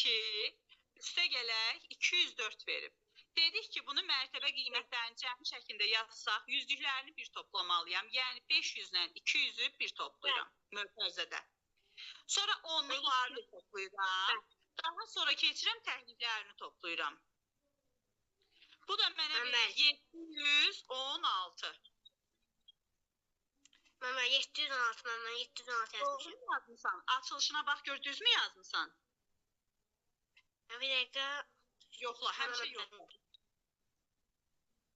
ki, üstə gələk 204 verib. Dedik ki, bunu mərtəbə qiymətlərini cəmi şəklində yazsaq, yüzlüklərini bir toplamalıyam. Yəni 500 ilə 200-ü bir toplayıram mötərizədə. Sonra onluqlarını toplayıram. Daha sonra keçirəm təhlillərini toplayıram. Bu da mənə verir 716. Mama 716, mama 716 yazmışım. Doğru yazmışsan. Açılışına bax, gör, düz mü yazmışsan? Bir dakika. Yoxla, həmişə yoxla.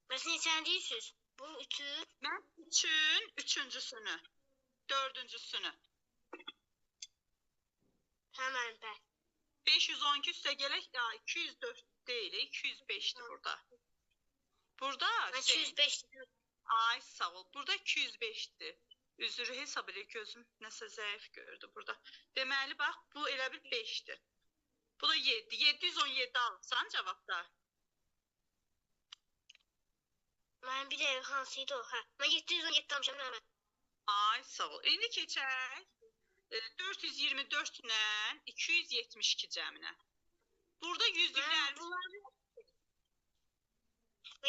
Mesela sen değilsiniz. Bu ütü. Mən üçün üçüncüsünü, dördüncüsünü. Hemen ben. 512 üstə gələk, ya 204 deyil, 205'dir burada. Burada Ben 205. Ay sağ ol. Burada 205'dir. Üzrü hesab edir, gözüm nəsə zəif gördü burada. Deməli bax, bu elə bir 5'dir. Bu da 7. 717 alırsan cavabda. Ben bir de hansıydı o? Ha. Ben 717 almışım hemen. Ay sağ ol. İndi keçək 424 ilə 272 cəminə. Burada yüzlüklərimiz...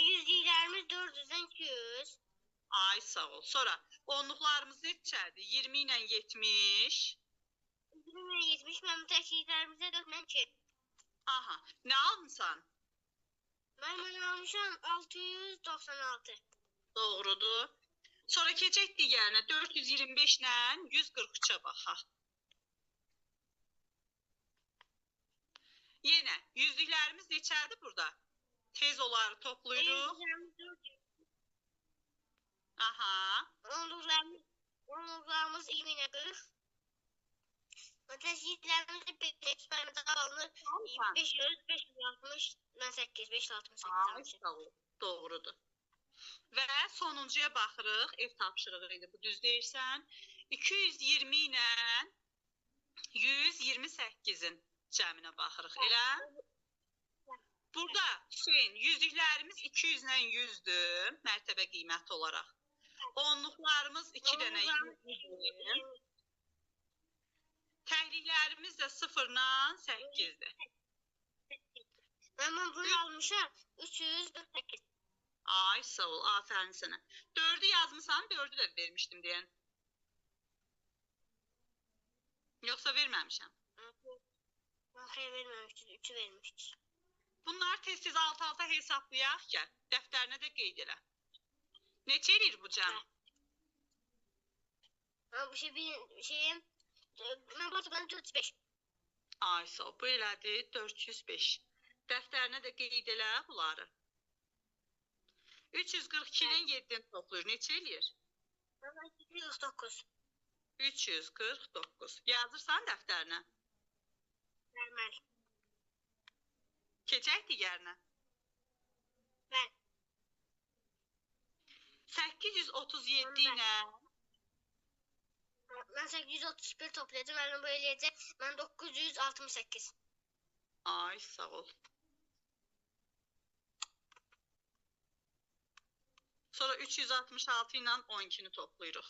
Yüzlüklərimiz 400'den 200. Ay sağ ol. Sonra onluqlarımız neçədir? 20 ilə 70. 20 ilə 70. Mən təkliflərimizə 4'den 2. Aha. Nə almışsan? Ben almışam 696. Doğrudur. Sonra keçək digərinə 425 ilə 143'ə baxaq. Yenə yüzlüklərimiz neçədir burada? Tez onları toplayırıq. Aha. Onluqlarımız 20 ilə 40. Təkliflərimiz də 5. Mənim dağılır 500, 560, mən 8, 568 almışım. Doğrudur. Və sonuncuya baxırıq. Ev tapşırığı idi. Bu düz deyirsən. 220 ilə 128'in cəminə baxırıq. Elə? Burada Hüseyin, yüzlüklərimiz 200 ilə 100'dür. Mərtəbə qiyməti olaraq. Onluqlarımız 2 dənə 100'dür. Təhliklərimiz də 0 ilə 8'dir. Mən bunu almışam 348. Ay sağ ol, afərin sənə. 4'ü yazmışsan, 4'ü də vermişdim deyən. Yoxsa verməmişəm? Xeyr, verməmişdir, 3'ü vermişdir. Bunlar tez-tez alt-alta hesablayaq ki, dəftərinə də qeyd elə. Neçə eləyir bu cəm? Mən batırdım 405. Ay sağ ol, bu elədir 405. Dəftərinə də qeyd elə bunları. 342'nin 7'ni toplayır. Neçə eləyir? 349. 349. Yazırsan dəftərinə? Verməli. Keçək digərinə. Ver. 837 ilə... Mən 831 toplayacağım. Mən bu eləyəcək. Mən 968. Ay sağ ol. Sonra 366 ilə 12'ni toplayırıq.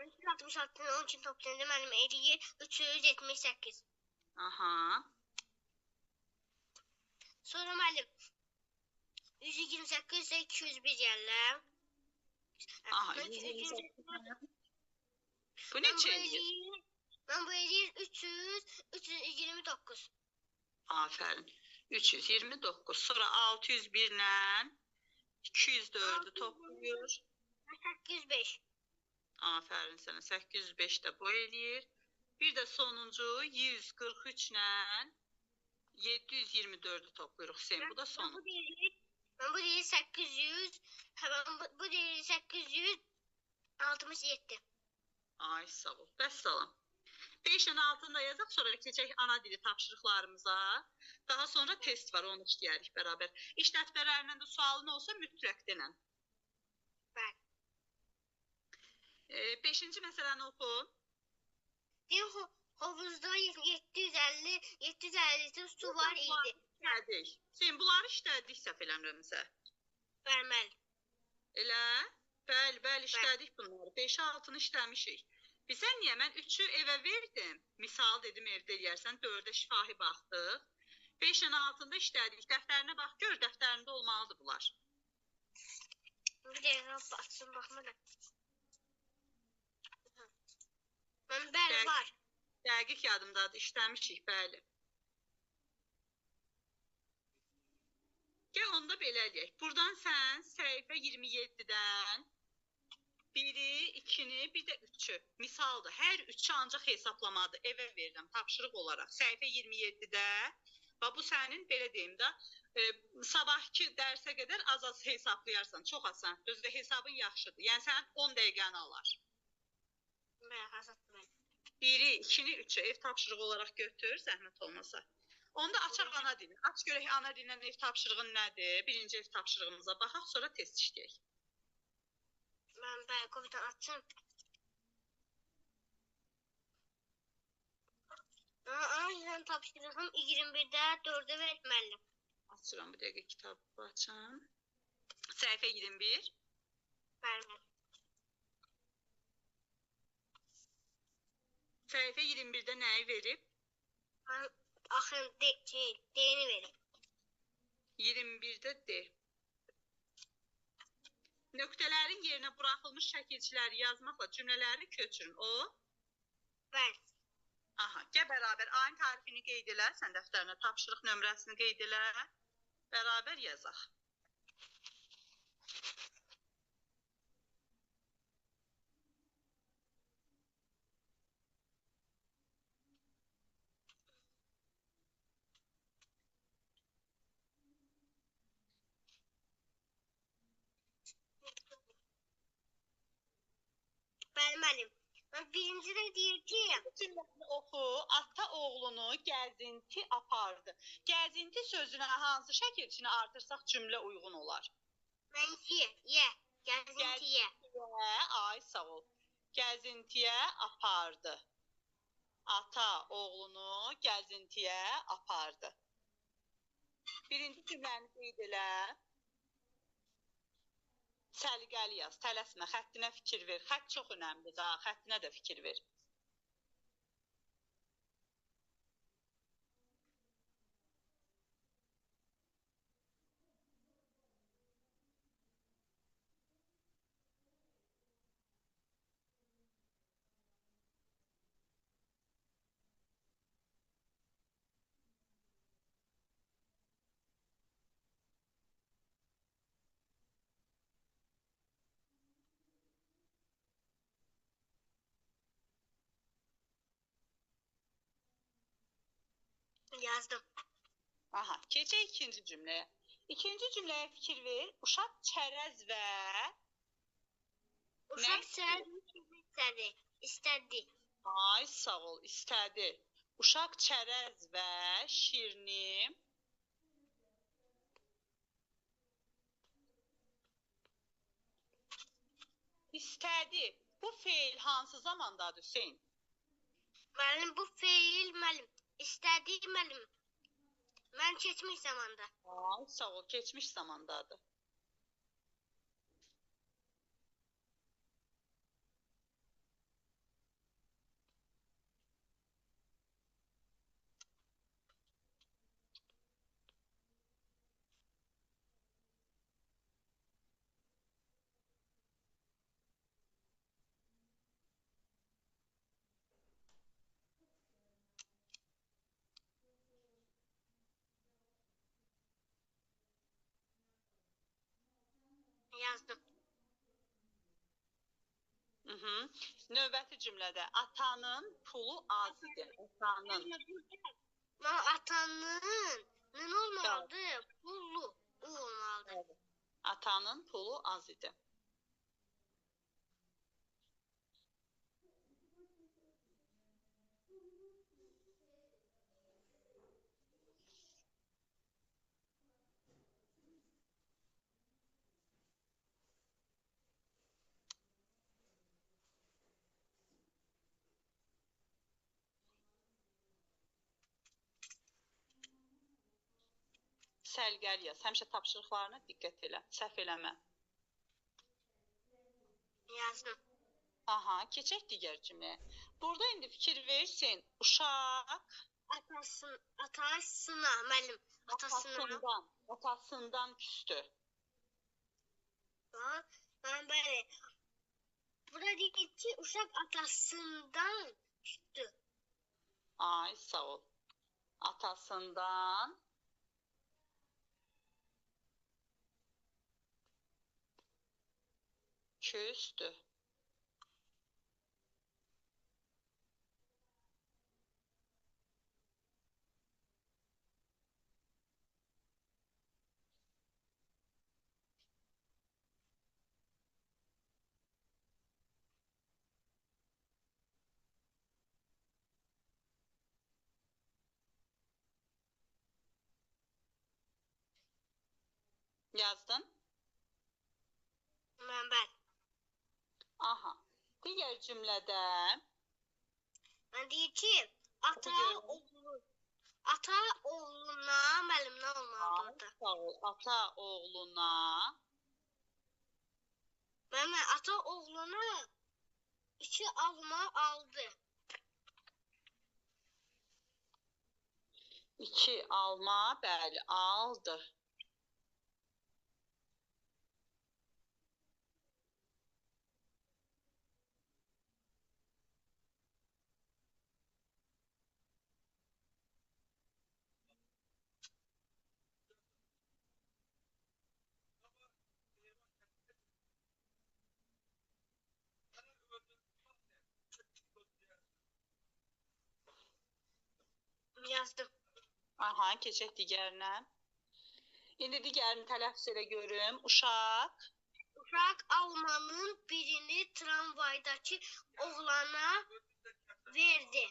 366 ilə 12'ni toplayınca mənim eləyir 378. Aha. Sonra müəllim 128 ilə 201 gəlirəm. Aha, 128. Bu neçə eləyir? Mən bu eləyir 329. Afərin. 329. Sonra 601 ilə 204'ü topluyor. 805. Afərin sənə. 805 də bu eləyir. Bir də sonuncu 143 ilə 724'ü toplayırıq Hüseyin. Bu da sonu. Ben bu değil 800. Bu değil 867. Ay sağ ol. Vəssalam. 5'in altında yazaq, sonra keçək ana dili tapşırıqlarımıza. Daha sonra test var, onu işləyərik bərabər. İşlətmələrindən də sualın olsa mütləq denən. Bəli. 5-ci məsələni oxu. Hovuzda 750 su var idi. İşlədik. Sen bunları işlədik səhv eləmirəmsə. Verməli. Elə? Bəli, işlədik bunları. 5-6'ını işləmişik. Bizə niyə? Mən 3-ü evə verdim. Misal dedim evdə eləyərsən. 4-ə şifahi baxdıq. 5-in altında işlədik. Dəftərinə bax, gör, dəftərində olmalıdır bunlar. Bir dəqiqə açsın, baxma da. Bəli, var. Dəqiq yadımdadır, işləmişik, bəli. Gəl, onda belə eləyək. Buradan sən səhifə 27-dən 1-i, 2-ni, bir də 3-ü. Misaldır, hər 3-ü ancaq hesablamadır. Evə verirəm, tapşırıq olaraq. Səhifə 27-də, bu sənin, belə deyim də, sabahki dərsə qədər az-az hesablayarsan, çox asan. Özü də hesabın yaxşıdır. Yəni, sən 10 dəqiqəni alar. Mən 1-i, 2-ni, 3-ü ev tapşırığı olaraq götür, zəhmət olmasa. Onda açaq ana dilini. Aç görək ana dilindən ev tapşırığın nədir? Birinci ev tapşırığımıza baxaq, sonra test işləyək. Mən Bəlkovdan açım. Ana tapşırığım 21-də 4-ə verməliyəm. Açıram, bir dəqiqə kitabı açam. Səhifə 21. Bəli. Səhifə 21-də nəyi verib? Axın D-ni verib. 21-də D. Nöqtələrin yerinə buraxılmış şəkilçiləri yazmaqla cümlələri köçürün. O? Bəli. Aha, gəl bərabər ayın tarixini qeyd elə, sən dəftərinə tapşırıq nömrəsini qeyd elə, bərabər yazaq. Bəli, müəllim. Mən birinci də deyəcəyəm. Cümləni oxu, ata oğlunu gəzinti apardı. Gəzinti sözünə hansı şəkilçini artırsaq cümlə uyğun olar? Mən ye, gəzintiyə. Ay, sağ ol. Gəzintiyə apardı. Ata oğlunu gəzintiyə apardı. Birinci cümləni qeyd elə. Səliqəli yaz, tələsmə, xəttinə fikir ver. Xətt çox önəmlidir daha, xəttinə də fikir ver. Yazdım. Aha, keçək ikinci cümləyə. İkinci cümləyə fikir ver. Uşaq çərəz və... Uşaq çərəz istədi. Ay, sağ ol, istədi. Uşaq çərəz və şirini... İstədi. Bu feil hansı zamandadır Hüseyin? Müəllim, bu feil müəllim. İstədi müəllim. Mən keçmiş zamanda. Ay, sağ ol, keçmiş zamandadır. Yazdım. Növbəti cümlədə atanın pulu az idi. Atanın nə olmalıdır? Pullu olmalıdır. Evet. Atanın pulu az idi. Səlqəli yaz. Həmişə tapşırıqlarına diqqət elə. Səhv eləmə. Yazdım. Aha, keçək digər cümləyə. Burada indi fikir versin. Uşaq Atasına, müəllim, atasına. atasından küstü. Ben böyle. Burada deyir ki, uşaq atasından küstü. Ay, sağ ol. Atasından küstü. Yazdın? Ben. Aha. Digər cümlədə Ben deyir ki, ata oğluna, müəllim, nə olmalıdır? sağ ol. Ata oğluna Müəllim, ata oğluna 2 alma aldı. 2 alma, bəli, aldı. Yazdım. Aha, keçək digərinə. İndi digərini tələffüz elə görüm. Uşaq Almanın birini tramvaydakı oğlana verdi.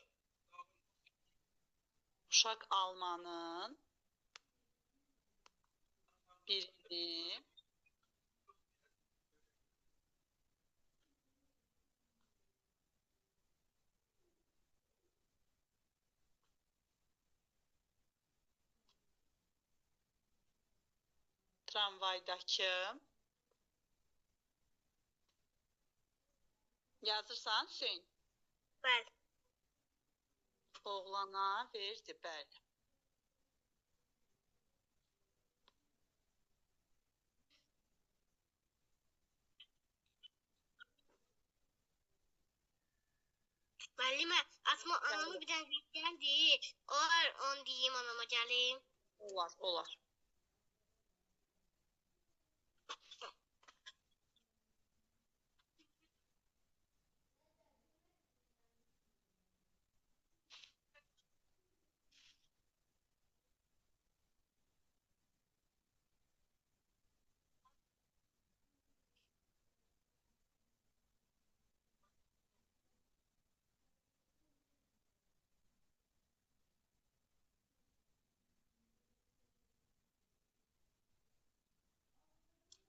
Uşaq almanın birini tramvaydakı yazırsan Hüseyin. Bəli. Oğlana verdi, bəli. Müəllimə, anamı bir dənə gəldi. Olar, onu deyim, anama gəlim. Olar.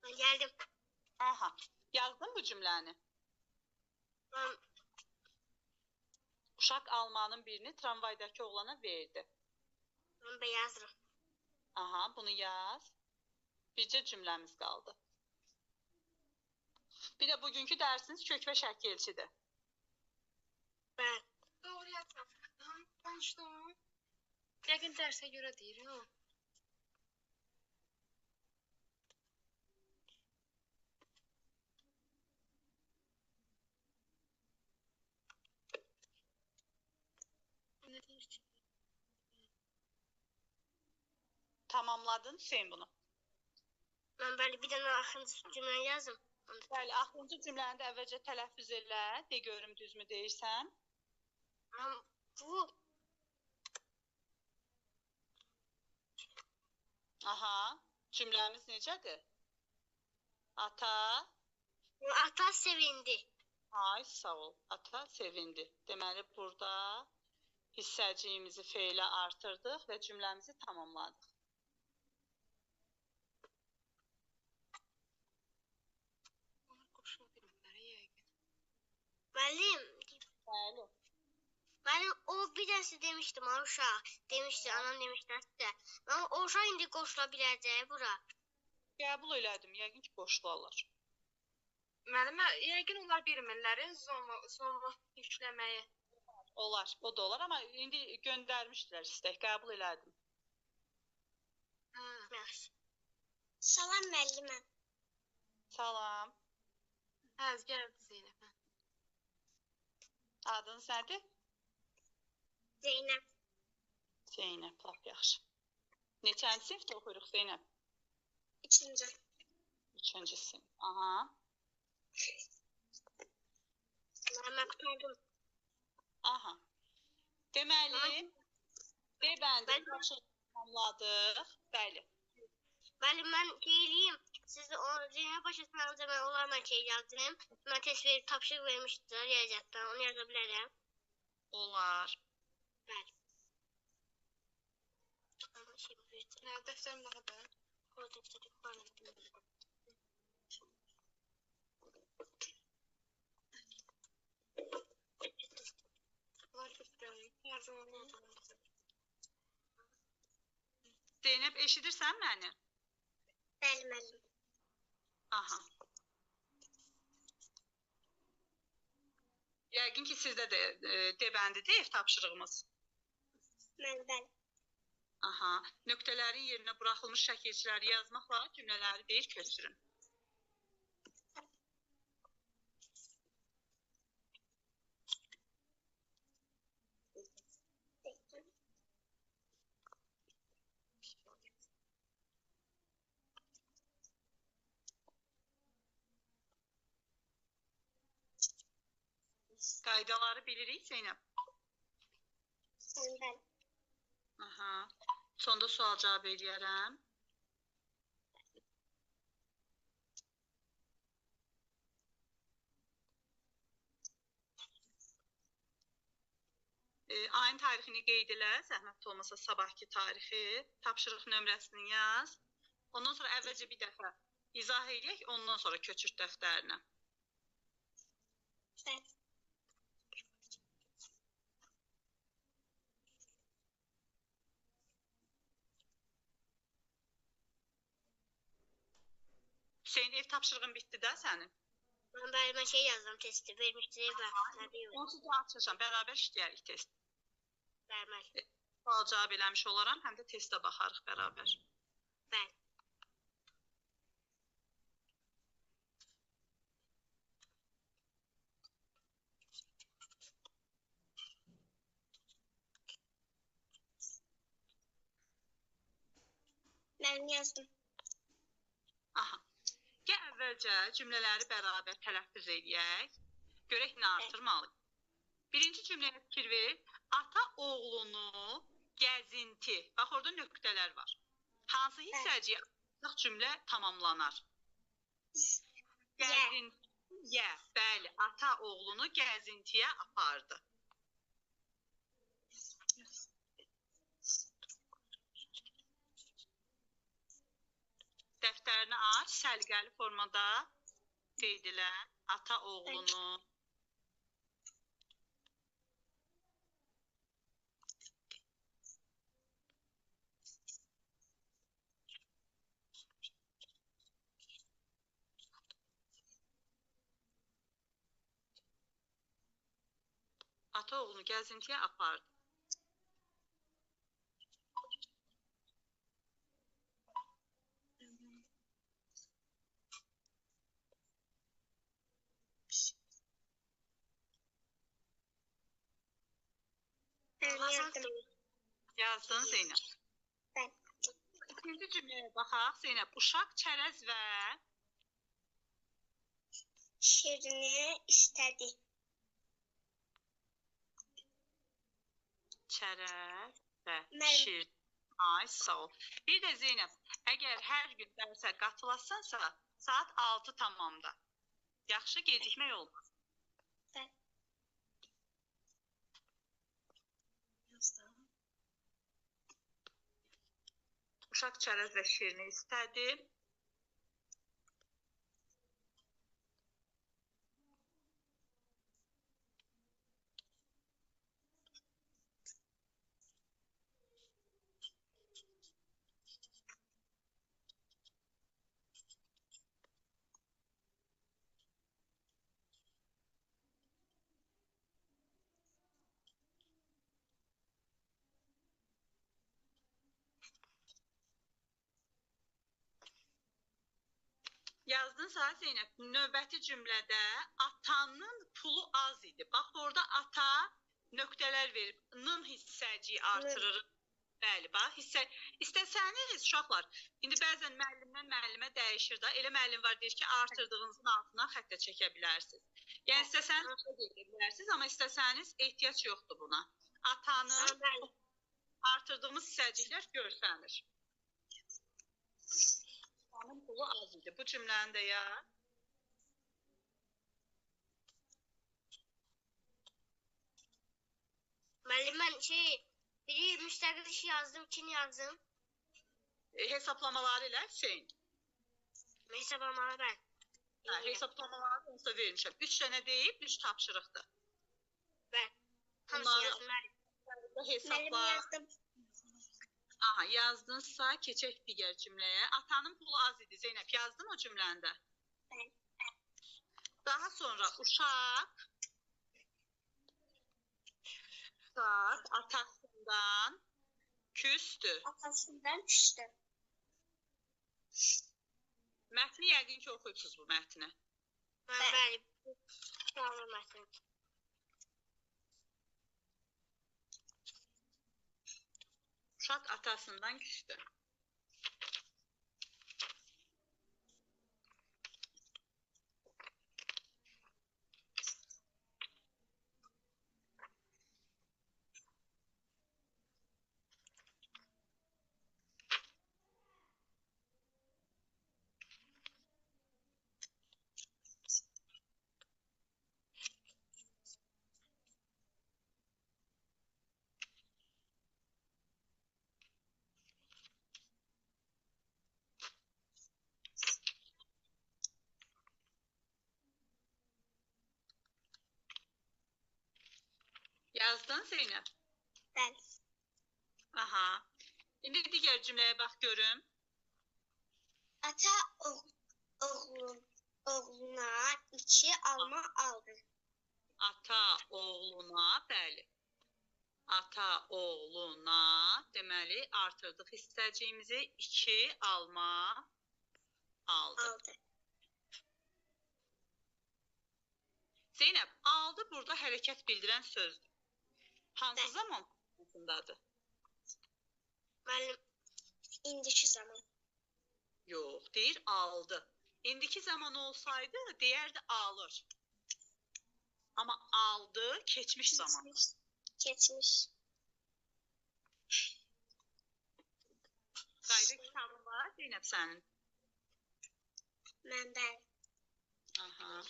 Ben geldim. Aha. Yazdın bu cümləni? Ben Uşaq almanın birini tramvaydakı oğlana verdi. yazdım. Aha, bunu yaz. Bircə cümləmiz qaldı. Bir də bugünkü dərsiniz kök və şəkilçidir. Ben. Doğru yazdım. Danışdım. Yəqin dərsə görə deyir, ha? Ne deyir ki? Tamamladın Hüseyin bunu. Ben böyle bir tane axırıncı cümle yazdım. Bəli, axırıncı cümləni də əvvəlcə tələffüz elə. De görüm düzmü deyirsən. Bu Aha, cümləmiz necədir? Ata ata sevindi. Ay, sağ ol. Ata sevindi. Deməli, burada hissəciyimizi feylə artırdıq və cümləmizi tamamladıq. Qoşula bilmirlər, yəqin. Müəllim, Bəli. müəllim o bir tanesi demiştim ha uşaq. Demişti, anam demişti size. Ama o uşaq indi qoşula biləcək bura. Qəbul elədim. Yəqin ki, qoşularlar. Müəllimə, yəqin onlar bilmirlər zomu yükləməyi. Olar, o da olar, amma indi göndərmişdilər istek, qəbul elədim. Yaxşı. Salam müəllimə. Salam. Hə, gəldi Zeynəb. Adınız nədir? Zeynəb. Zeynəb, lap yaxşı. Neçənci sinifdə oxuyuruq Zeynəb? 3-cü. 3-cü sinif. Aha. Müəllimə qurtardım. Aha. Deməli, bəndə tamamladıq. Bəli. Müəllim, mən qeyliyim. Siz o Zeynəb başa sınavınca mən onlarla yazdım. Mən test verib tapşırıq vermişdilər riyaziyyatdan. Onu yaza bilərəm. Olar. Bəli. Hə, dəftərim nədir? O dəftəri qoyalım. Var götürürüm. Yardım olun. Zeynəb, eşidirsən məni? Bəli, müəllim. Aha. Yəqin ki, sizdə də debəndidir ev tapşırığımız. Bəli. Aha. Nöqtələrin yerinə buraxılmış şəkilçiləri yazmaqla cümlələri deyir, köçürün. Qaydaları bilirik, Zeynəb. Bəli. Aha. Sonda sual cavab eləyərəm. Ayın tarixini qeyd elə, zəhmət olmasa sabahki tarixi, tapşırıq nömrəsini yaz. Ondan sonra əvvəlcə bir dəfə izah eləyək, ondan sonra köçürt dəftərinə. Bəli. Hüseyin, ev tapşırığın bitdi də sənin? Mən şey yazdım, testi vermişdir və onsuz da açacağım, bərabər işləyərik test. Bəli. Sual cavab eləmiş olaram, həm də testə baxarıq bərabər. Bəli. Mən yazdım. Aha. Gəl əvvəlcə cümlələri bərabər tələffüz edək. Görək nə artırmalıyıq. Birinci cümləyə fikir ver. Ata oğlunu gəzinti. Bax, orada nöqtələr var. Hansı hissəciyə cümlə tamamlanar? Gəzintiyə. Bəli, ata oğlunu gəzintiyə apardı. Dəftərini aç, səliqəli formada qeyd elə. Ata oğlunu gəzintiyə apardı. Yazdın Zeynəb. İkinci cümləyə baxaq. Zeynəb, uşaq çərəz və şirini istədi. Çərəz və şir. Ay, sağ ol. Bir də Zeynəb, əgər hər gün dərsə qatılasansa, saat 6 tamamda. Yaxşı, gecikmək olmaz. Uşaq çərəz və şirini istədi. Yazdın sənə Zeynəb, növbəti cümlədə atanın pulu az idi. Bax, orada ata nöqtələr verib, nın hissəciyi artırır. Bəli, bax, istəsəniz uşaqlar, indi bəzən müəllimdən müəllimə dəyişir da, elə müəllim var deyir ki, artırdığınızın altına xəttə çəkə bilərsiniz. Yəni istəsəniz edə bilərsiniz, amma istəsəniz ehtiyac yoxdur buna. Atanın artırdığımız hissəciklər görsənir. Atanın pulu az idi. Bu cümləni də ya. Müəllim, mən biri müstəqil iş yazdım, ikini yazdım. Hesablamaları ilə Hüseyin. Hesablamalı mən. Hesablamaları olsa vermişəm. 3 dənə deyib, 3 tapşırıqdır. Mən. Hamısını yazdım, müəllim. Hesabla. Yazdım. Aha, yazdınsa keçək digər cümləyə. Atanın pulu az idi. Zeynəb, yazdın o cümləndə? Bəli. Daha sonra uşaq atasından küstü. Atasından küstü. Mətni yəqin ki, oxuyubsuz bu mətni. Bəli. Tamam, mətni. Uşaq atasından küstü. Yazdın Zeynəb? Bəli. Aha. İndi digər cümləyə bax görüm. Ata oğluna 2 alma aldı. Ata oğluna, bəli. Ata oğluna, deməli, artırdıq hissəciyimizi 2 alma aldı. Zeynəb, aldı burada hərəkət bildirən sözdür. Hansı zaman hansındadır? Müəllim, indiki zaman. Yox, deyir aldı. İndiki zaman olsaydı deyərdi alır. Amma aldı keçmiş zaman. Keçmiş. Qayda kitabın var Zeynəb sənin? Mən bəli. Aha.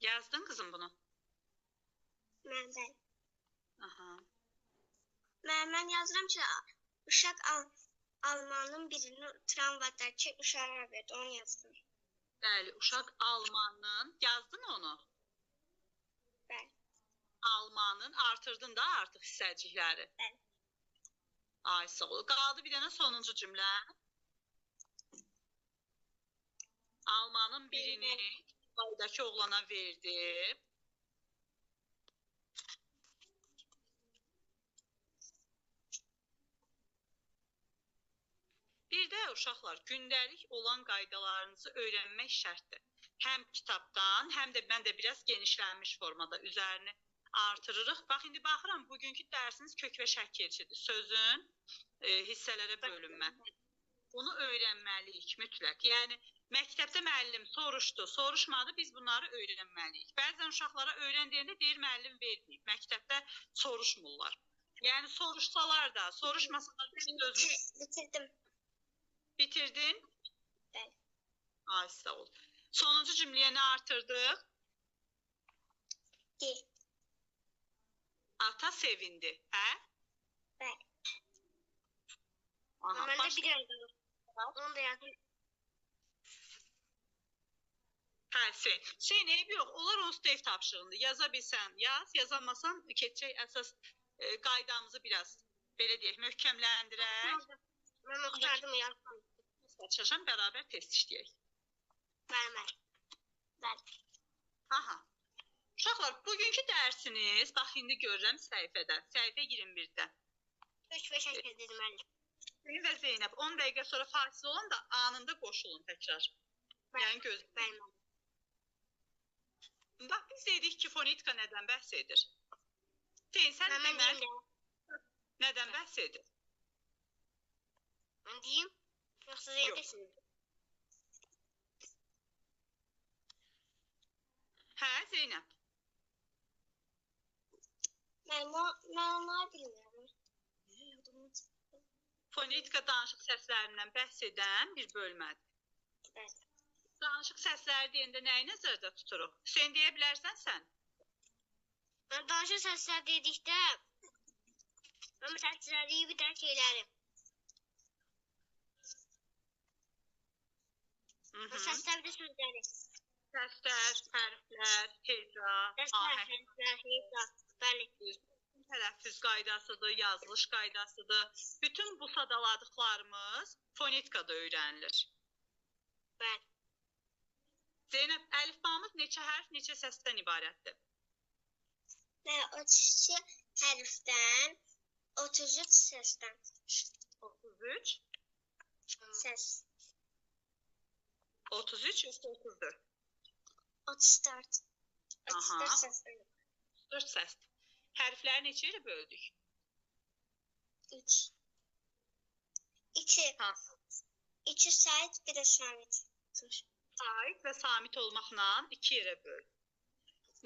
Yazdın kızım bunu? Mən bəli. Aha. Mən yazıram ki, uşaq almanın birini tramvaydakı uşağa verdi, onu yazdım. Bəli, uşaq almanın, yazdın onu? Bəli. Almanın, artırdın da artıq hissəcikləri. Bəli. Ay sağ ol. Qaldı bir dənə sonuncu cümlə. Almanın birini tramvaydakı oğlana verdi. Bir də uşaqlar, gündəlik olan qaydalarınızı öyrənmək şərtdir. Həm kitabdan, həm də mən də biraz genişlənmiş formada üzərini artırırıq. Bax, indi baxıram, bugünkü dərsiniz kök və şəkilçidir. Sözün hissələrə bölünməsi. Bunu öyrənməliyik mütləq. Yəni, məktəbdə müəllim soruşdu, soruşmadı, biz bunları öyrənməliyik. Bəzən uşaqlara öyrən deyəndə deyir, müəllim verməyib. Məktəbdə soruşmurlar. Yəni, soruşsalar da, soruşmasalar da Bitirdim. Bitirdin? Bəli. Ay, sağ ol. Sonuncu cümləyə nə artırdıq? D. Ata sevindi, hə? Bəli. Aha, Mən də başla. bir yazdım. Onu da yazdım. Hə, Hüseyn, eyb yox. Onlar onsuz da ev tapşırığında. Yaza bilsən yaz, yazamasan keçək əsas qaydamızı biraz, belə deyək, möhkəmləndirək. Mən oxutardım, yazdım. Çalışan bərabər test işləyək. Bəli. Bəli. Aha. Uşaqlar, bugünkü dərsiniz, bax, indi görürəm səhifədə, səhifə 21-də. 3-5 şəkildir müəllim. Hüseyn və Zeynəb 10 dəqiqə sonra fasilə olan da anında qoşulun təkrar. Yəni göz. Bəli. Bax, biz dedik ki, fonetika nədən bəhs edir? Hüseyn, sən Mən demə, deyim də. nədən bəhs edir? Mən deyim. Yoxsa Zeynəb desin. Hə, Zeynəb. Mən onu bilmirəm. Fonetika danışıq səslərindən bəhs edən bir bölmədir. Bəli. Danışıq səsləri deyəndə nəyi nəzərdə tuturuq? Hüseyn, deyə bilərsən sən? Mən danışıq səslər dedikdə mən səsləri bir də şeyləri. Səslər bir də sözləri. Səslər, hərflər, heca, Səslər, ahəng, hərflər, heca. Bəli. tələffüz qaydasıdır, yazılış qaydasıdır. Bütün bu sadaladıqlarımız fonetikada öyrənilir. Bəli. Zeynəb, əlifbamız neçə hərf, neçə səsdən ibarətdir? Və 32 hərfdən, 33 səsdən. 33, Səs. 33 yoxsa 34? 34. Aha. 34 səsdən. 4 səsdir. Hərfləri neçə yerə böldük? 3. 2. Hansı? 2 sait, bir də samit. Sait və samit olmaqla 2 yerə böl.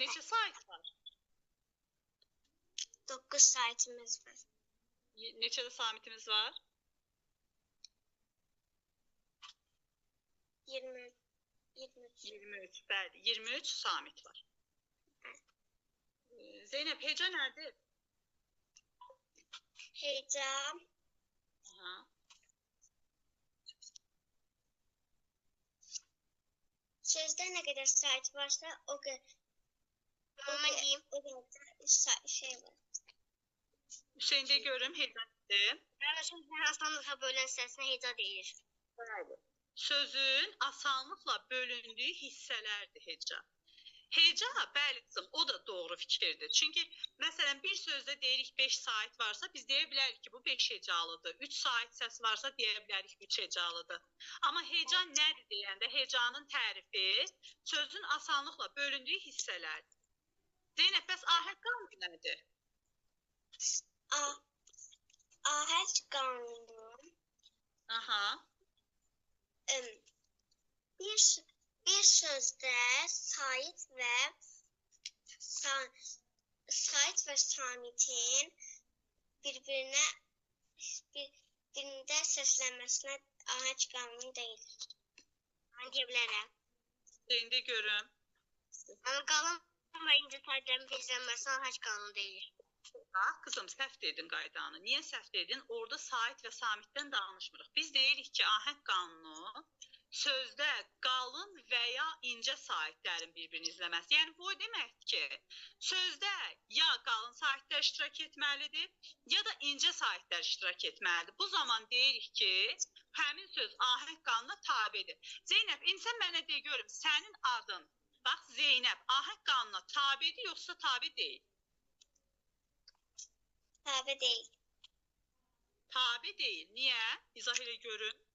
Neçə sait var? 9 saitimiz var. Neçə də samitimiz var? 23. 23, bəli. 23 samit var. Zeynəp, heca nədir? Heca. Aha. Sözdə nə qədər sait varsa, o qədər şey var. Hüseyndə görüm, heca nədir? Yəni sözün asanlıqla bölən hissəsinə heca deyilir. Bəli. Sözün asanlıqla bölündüyü hissələrdir heca. Heca, bəli qızım, o da doğru fikirdir. Çünki, məsələn, bir sözdə deyirik 5 sait varsa, biz deyə bilərik ki, bu 5 hecalıdır. 3 sait səs varsa, deyə bilərik 3 hecalıdır. Amma heca nədir deyəndə, hecanın tərifi sözün asanlıqla bölündüyü hissələrdir. Zeynəb, bəs ahəng qanunu nədir? Ahəng qanunu. Aha. Bir sözdə sait və samitin birində səslənməsinə ahəng qanunu deyilir. Mən deyə bilərəm. Zeynəb görüm. Amma qalın və incə sərdən bizlənməsinə ahəng qanunu deyilir. Qızım, səhv dedin qaydanı. Niyə səhv dedin? Orada sait və samitdən danışmırıq. Biz deyirik ki, ahəng qanunu sözdə qalın və ya incə saitlərin bir-birini izləməsi. Yəni, bu deməkdir ki, sözdə ya qalın saitlər iştirak etməlidir, ya da incə saitlər iştirak etməlidir. Bu zaman deyirik ki, həmin söz ahəng qanununa tabedir. Zeynəb, indi sən mənə de görüm, sənin adın, bax Zeynəb, ahəng qanununa tabedir, yoxsa tabe deyil? Tabe deyil. Tabe deyil. Niyə? İzah elə görün.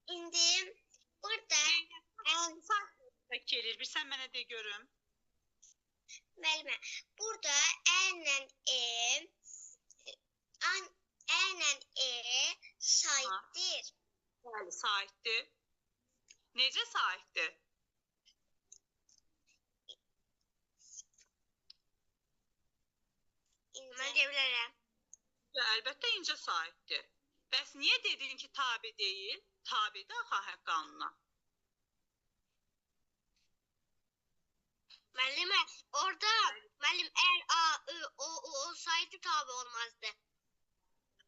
İndi burada Tək gelir. Bir sən mənə de görüm. müəllimə, burada əllə saitdir. Bəli, saitdir. Necə saitdir? Mən deyə bilərəm. Əlbəttə incə sahibdir. Bəs niyə dedin ki, tabe deyil? Tabedir axı ahəng qanununa. Müəllimə, orada müəllim əgər A, Ü, O olsaydı tabe olmazdı.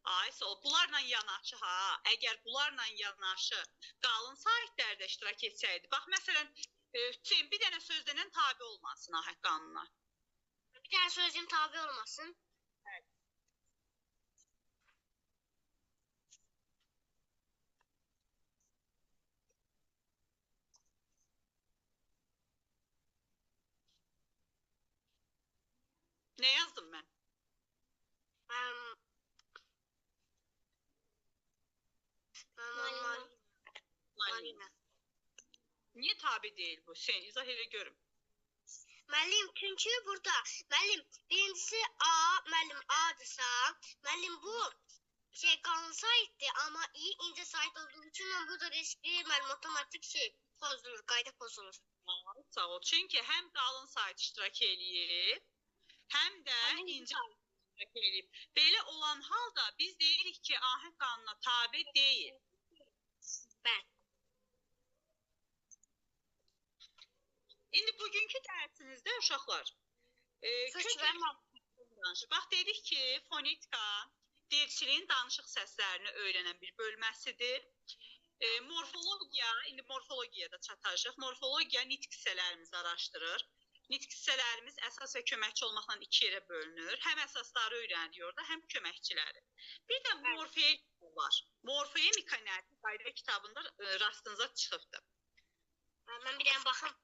Ay, bunlarla yanaşı ha. Əgər bunlarla yanaşı qalın sahiblər də iştirak etsəydi. Bax, məsələn, Hüseyin bir dənə sözdən tabe olmasın ahəng qanununa. Bir dənə sözüm tabe olmasın. Nə yazdım mən? Malina. Niyə tabe deyil bu? Hüseyin, izah elə görüm. Müəllim, çünki burada, müəllim, birincisi A, müəllim A'dırsa, müəllim bu qalın sahibdir, amma iyi incə sahib olduğu üçün bu da riskli, müəllim otomatik pozulur, qayda pozulur. Sağ ol. Çünki həm qalın sahib iştirak eləyib, həm də incə iştirak eləyib. Belə olan halda biz deyirik ki, ahəng qanununa tabe deyil. Bəli. İndi bugünkü dərsinizdə uşaqlar, bax dedik ki, fonetika dilçiliyin danışıq səslərini öyrənən bir bölməsidir. Morfologiya, indi morfologiyada çatacaq. Morfologiya nitq hissələrimizi araşdırır. Nitq hissələrimiz əsas və köməkçi olmaqla iki yerə bölünür. Həm əsasları öyrənirik orada, həm köməkçiləri. Bir də morfoemika var. Morfoemika nədir? Qayda kitabında rastınıza çıxıbdır. Mən bir dənə baxım.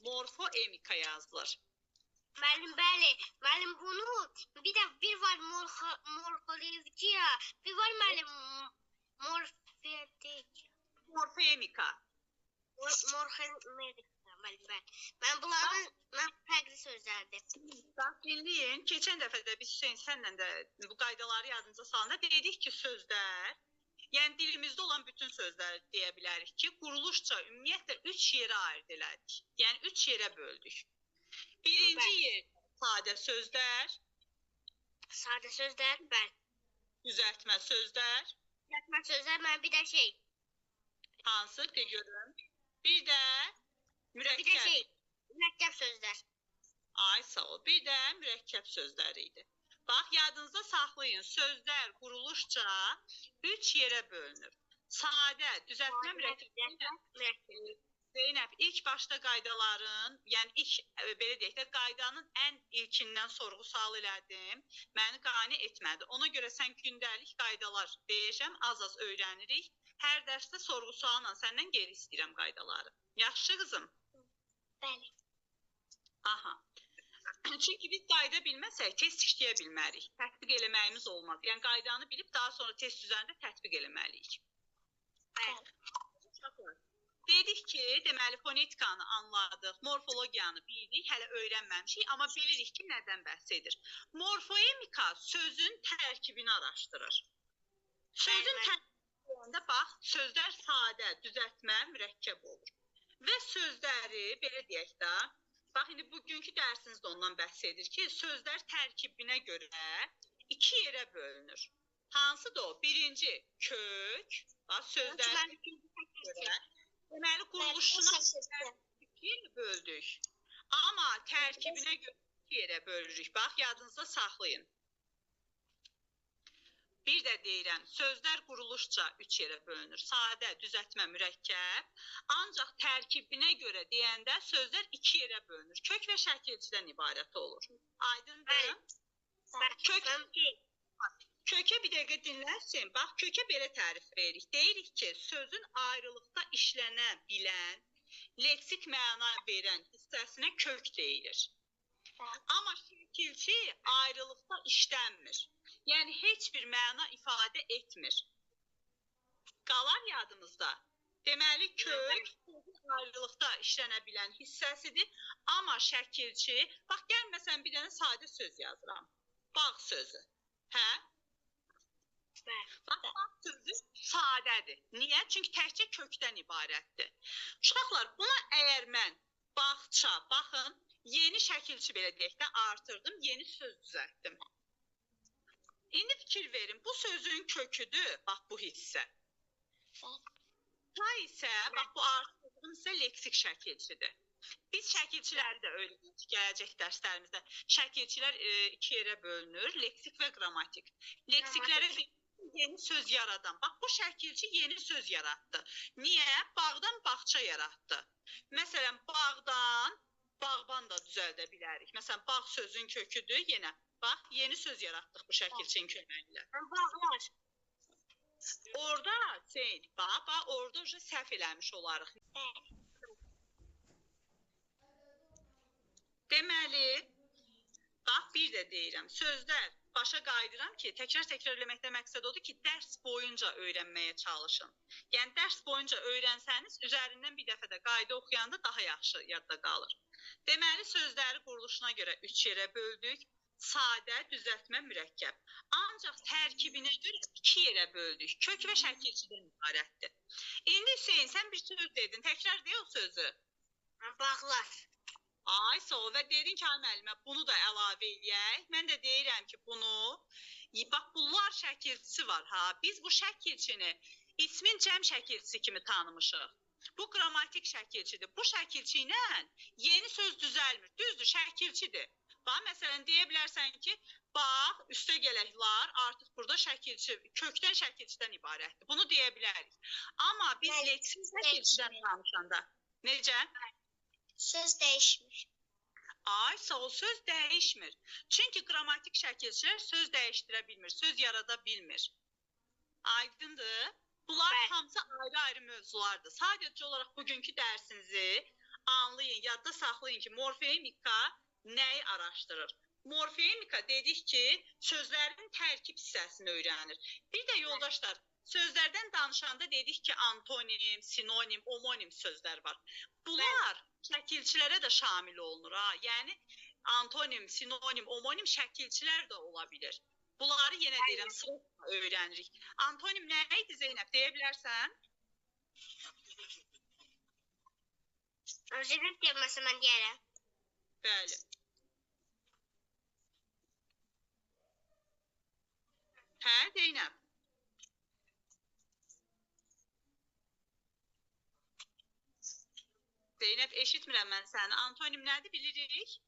Morfoemika yazılır. Müəllim, bəli. Müəllim bunu bir var morfologiya, bir var müəllim Morfoemika. Morfoemika, müəllim, bəli. Mən bunların fərqli sözlərdir. Bax, dinləyin. Keçən dəfə də biz Hüseyin sənlə də bu qaydaları yadınıza salanda dedik ki, sözlər, yəni dilimizdə olan bütün sözləri deyə bilərik ki, quruluşca ümumiyyətlə 3 yerə ayırd elədik. Yəni 3 yerə böldük. Birinci yer sadə sözlər. Sadə sözlər, bəli. Düzəltmə sözlər. Düzəltmə sözlər, mən bir də hansı? De görüm. Bir də mürəkkəb. Mürəkkəb sözlər. Ay, sağ ol. Bir də mürəkkəb sözləri idi. Bax, yadınızda saxlayın. Sözlər quruluşca 3 yerə bölünür. Sadə, düzəltmə, mürəkkəb. Zeynəb, ilk başda qaydaların, yəni belə deyək də, qaydanın ən ilkindən sorğu-sual elədim. Məni qane etmədi. Ona görə sən gündəlik qaydalar deyəcəm, az-az öyrənirik. Hər dərsdə sorğu-sualla səndən geri istəyirəm qaydaları. Yaxşı, qızım? Bəli. Aha. Çünki biz qayda bilməsək, test işləyə bilmərik. Tətbiq eləməyimiz olmaz. Yəni, qaydanı bilib, daha sonra test üzərində tətbiq eləməliyik. Dedik ki, deməli, fonetikanı anladıq, morfologiyanı bildik, hələ öyrənməmişik, amma bilirik ki, nədən bəhs edir. Morfoemika sözün tərkibini araşdırır. Sözün tərkibində, bax, sözlər sadə, düzəltmə, mürəkkəb olur. Və sözləri, belə deyək də, bax, indi bugünkü dərsinizdə ondan bəhs edir ki, sözlər tərkibinə görə 2 yerə bölünür. Hansıdır o? Birinci, kök, bax, sözlərin görə. Deməli, quruluşuna 2 yerə böldük. Amma tərkibinə görə 2 yerə bölürük. Bax, yadınızda saxlayın. Bir də deyirəm, sözlər quruluşca 3 yerə bölünür. Sadə, düzəltmə, mürəkkəb. Ancaq tərkibinə görə deyəndə sözlər 2 yerə bölünür. Kök və şəkilçidən ibarət olur. Aydındır? Kökə bir dəqiqə dinlərsin. Bax, kökə belə tərif veririk. Deyirik ki, sözün ayrılıqda işlənə bilən, leksik məna verən hissəsinə kök deyilir. Amma şəkilçi ayrılıqda işlənmir. Yəni, heç bir məna ifadə etmir. Qalar yadımızda. Deməli, kök sözün ayrılıqda işlənə bilən hissəsidir. Amma şəkilçi, bax, gəlməsən bir dənə sadə söz yazıram. Bağ sözü. Hə? Bax, bağ sözü sadədir. Niyə? Çünki təkcə kökdən ibarətdir. Uşaqlar, buna əgər mən bağça, baxın, yeni şəkilçi belə deyək də artırdım, yeni söz düzəltdim. İndi fikir verin, bu sözün köküdür, bax bu hissə. Ta isə, bax bu artıqın isə leksik şəkilçidir. Biz şəkilçiləri də öyrənəcəyik gələcək dərslərimizdə. Şəkilçilər iki yerə bölünür, leksik və qrammatik. Leksiklərə yeni söz yaradan. Bax bu şəkilçi yeni söz yaratdı. Niyə? Bağdan bağça yaratdı. Məsələn, bağdan bağban da düzəldə bilərik. Məsələn, bağ sözün köküdür. Yenə bax, yeni söz yaratdıq bu şəkilçinin köməyi ilə. Bağlar. Orada Hüseyn, bax, orada səhv eləmiş olarıq. Deməli, bax bir də deyirəm, sözlər başa qayıdıram ki, təkrar eləməkdə məqsəd odur ki, dərs boyunca öyrənməyə çalışın. Yəni, dərs boyunca öyrənsəniz, üzərindən bir dəfə də qayda oxuyanda daha yaxşı yadda qalır. Deməli, sözləri quruluşuna görə 3 yerə böldük. Sadə, düzəltmə, mürəkkəb. Ancaq tərkibinə görə 2 yerə böldük. Kök və şəkilçidən ibarətdir. İndi Hüseyin, sən bir söz dedin, təkrar deyə o sözü. Bağlar. Ay, sağ ol və dedin ki, müəllimə, bunu da əlavə eləyək. Mən də deyirəm ki, bunu, bax, bunlar şəkilçisi var, ha. Biz bu şəkilçini ismin cəm şəkilçisi kimi tanımışıq. Bu qrammatik şəkilçidir. Bu şəkilçi ilə yeni söz düzəlmir. Düzdür, şəkilçidir. Bax, məsələn, deyə bilərsən ki, bax, üstə gələklər artıq burada şəkilçi, kökdən şəkilçidən ibarətdir. Bunu deyə bilərik. Amma biz leksik şəkilçidən danışanda, necə? Söz dəyişmir. Ay, sağ ol, söz dəyişmir. Çünki qrammatik şəkilçilər söz dəyişdirə bilmir, söz yarada bilmir. Aydındır? Bunlar hamısı ayrı-ayrı mövzulardır. Sadəcə olaraq bugünkü dərsinizi anlayın, yadda saxlayın ki, morfemika nəyi araşdırır? Morfemika dedik ki, sözlərin tərkib hissəsini öyrənir. Bir də yoldaşlar, sözlərdən danışanda dedik ki, antonim, sinonim, omonim sözlər var. Bunlar şəkilçilərə də şamil olunur. Ha? Yəni, antonim, sinonim, omonim şəkilçilər də ola bilir. Bunları yenə deyirəm, sırasına öyrənirik. Antonim nə idi Zeynəb, deyə bilərsən? Zeynəb deyəməsə mən deyərəm. Bəli. Hə, Zeynəb? Zeynəb, eşitmirəm mən səni. Antonim nədir, bilirik?